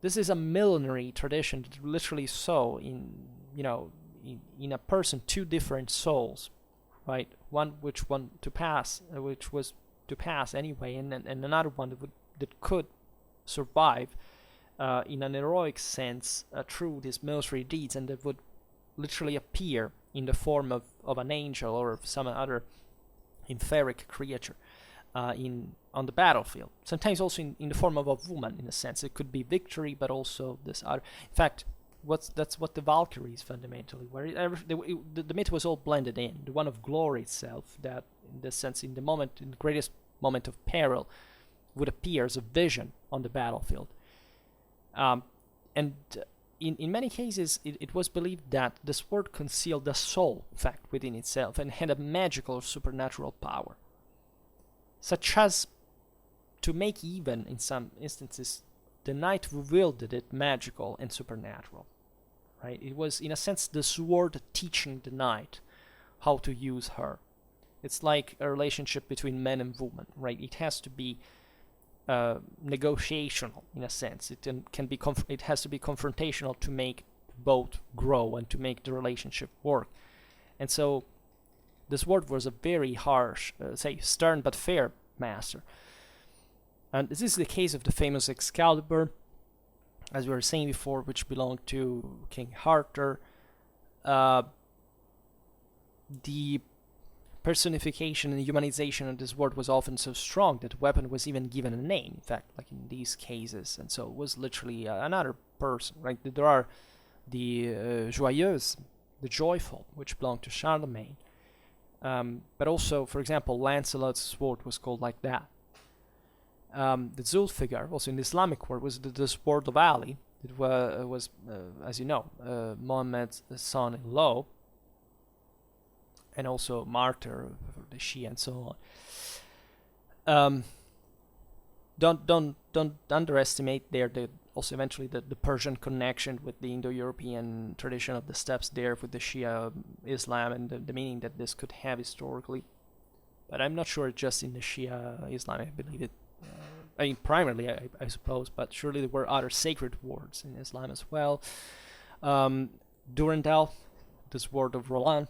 This is a millenary tradition that literally saw in a person two different souls, right? One which was to pass anyway, and another one that could survive in an heroic sense through these military deeds, and that would literally appear in the form of an angel or some other etheric creature on the battlefield. Sometimes also in the form of a woman, in a sense. It could be victory, but also this other. In fact, that's what the Valkyries fundamentally were. The myth was all blended in. The one of glory itself, that in this sense, in the greatest moment of peril, would appear as a vision on the battlefield. And in many cases, it was believed that the sword concealed the soul, in fact, within itself, and had a magical or supernatural power, such as to make even, in some instances, the knight who wielded it magical and supernatural. Right? It was, in a sense, the sword teaching the knight how to use her. It's like a relationship between man and woman, right? It has to be negotiational, in a sense. It has to be confrontational to make both grow and to make the relationship work. And so the sword was a very harsh, stern but fair master. And this is the case of the famous Excalibur, as we were saying before, which belonged to King Arthur. The personification and humanization of this word was often so strong that the weapon was even given a name, in fact, like in these cases. And so it was literally another person, right? There are the joyeuse, the joyful, which belonged to Charlemagne. But also, for example, Lancelot's sword was called like that. The Zulfiqar, also in the Islamic world, was the sword of Ali. It was as you know, Muhammad's son-in-law, and also martyr for the Shia and so on. Don't underestimate there also eventually the Persian connection with the Indo-European tradition of the steppes there with the Shia Islam and the meaning that this could have historically. But I'm not sure just in the Shia Islam, I believe it. I mean, primarily, I suppose, but surely there were other sacred words in Islam as well. Durandal, the sword of Roland,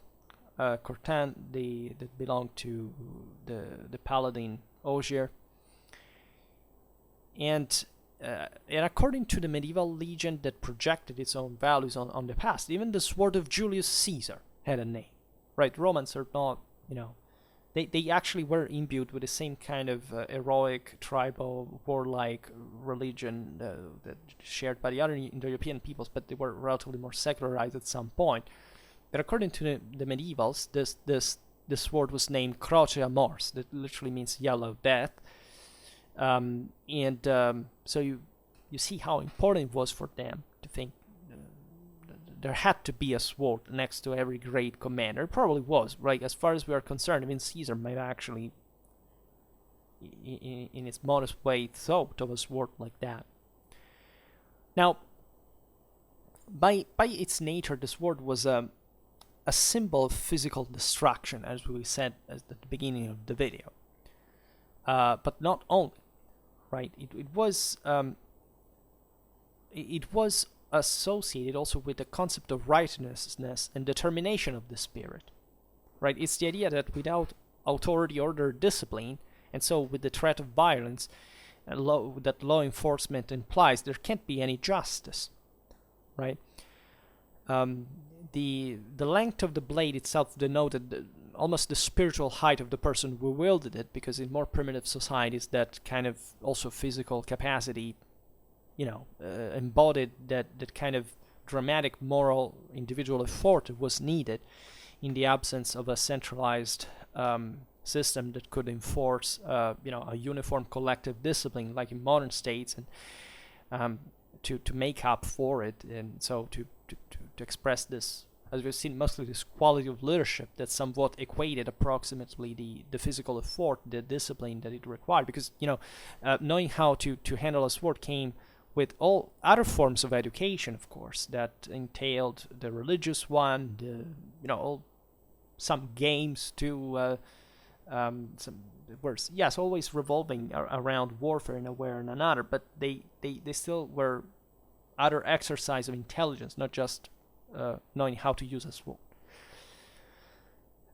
Cortan, that belonged to the paladin Ogier. And according to the medieval legend that projected its own values on the past, even the sword of Julius Caesar had a name, right? Romans are not, they actually were imbued with the same kind of heroic, tribal, warlike religion that shared by the other Indo-European peoples, but they were relatively more secularized at some point. But according to the medievals, this sword was named Croce Amors, that literally means yellow death. So you see how important it was for them to think there had to be a sword next to every great commander. It probably was, right? As far as we are concerned, I mean, Caesar might actually, in its modest way, thought of a sword like that. Now, by its nature, the sword was a symbol of physical destruction, as we said at the beginning of the video. But not only, right? It was associated also with the concept of righteousness and determination of the spirit, right? It's the idea that without authority, order, discipline, and so with the threat of violence that law enforcement implies, there can't be any justice, right? The length of the blade itself denoted almost the spiritual height of the person who wielded it, because in more primitive societies that kind of also physical capacity embodied that kind of dramatic moral individual effort was needed in the absence of a centralized system that could enforce a uniform collective discipline like in modern states, and to make up for it, and so to express this, as we've seen, mostly this quality of leadership that somewhat equated approximately the physical effort, the discipline that it required, because knowing how to handle a sword came with all other forms of education, of course, that entailed the religious one, some games too, some words, yes, always revolving around warfare in a way or another, but they still were other exercise of intelligence, not just knowing how to use a sword.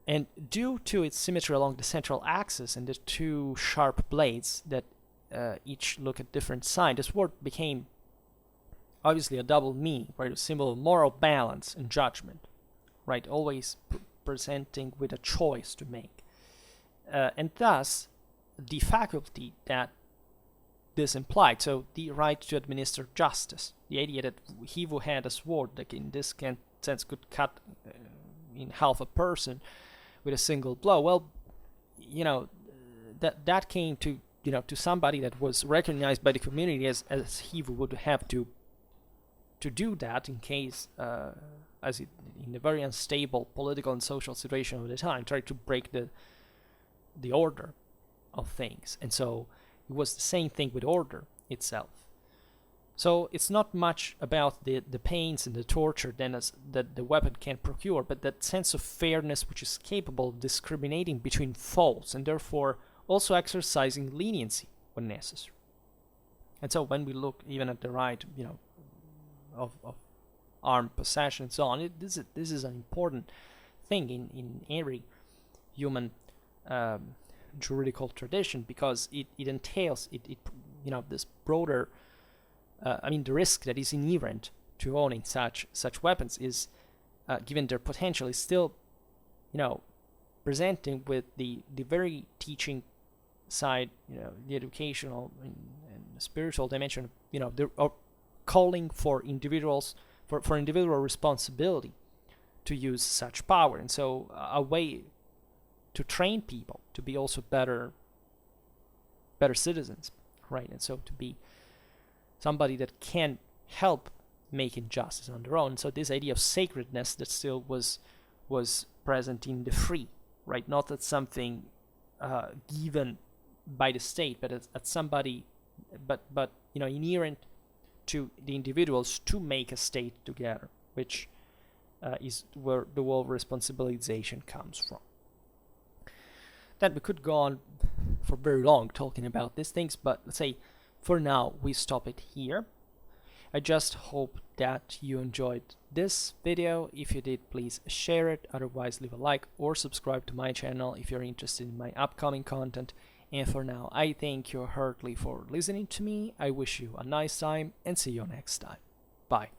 And due to its symmetry along the central axis and the two sharp blades that each look at different sides, the sword became obviously a double meaning, right? A symbol of moral balance and judgment, right? Always presenting with a choice to make. And thus, the faculty that this implied, so the right to administer justice, the idea that he who had a sword that in this sense could cut in half a person with a single blow, well, that came to somebody that was recognized by the community as he who would have to do that in case, in the very unstable political and social situation of the time, tried to break the order of things. And so it was the same thing with order itself. So it's not much about the pains and the torture that the weapon can procure, but that sense of fairness which is capable of discriminating between faults and therefore also exercising leniency when necessary. And so when we look even at the right, of armed possession and so on, this is an important thing in every human juridical tradition, because it entails this broader, the risk that is inherent to owning such weapons is, given their potential, is still, presenting with the very teaching side, the educational and spiritual dimension, they're calling for individuals, for individual responsibility to use such power. And so a way to train people to be also better citizens, right? And so to be somebody that can help making justice on their own. So this idea of sacredness that still was present in the free, right? Not that something given by the state, but as somebody, but inherent to the individuals to make a state together, which is where the whole responsibilization comes from. Then we could go on for very long talking about these things, but let's say for now we stop it here. I just hope that you enjoyed this video. If you did, please share it. Otherwise, leave a like or subscribe to my channel if you're interested in my upcoming content. And for now, I thank you heartily for listening to me. I wish you a nice time and see you next time. Bye.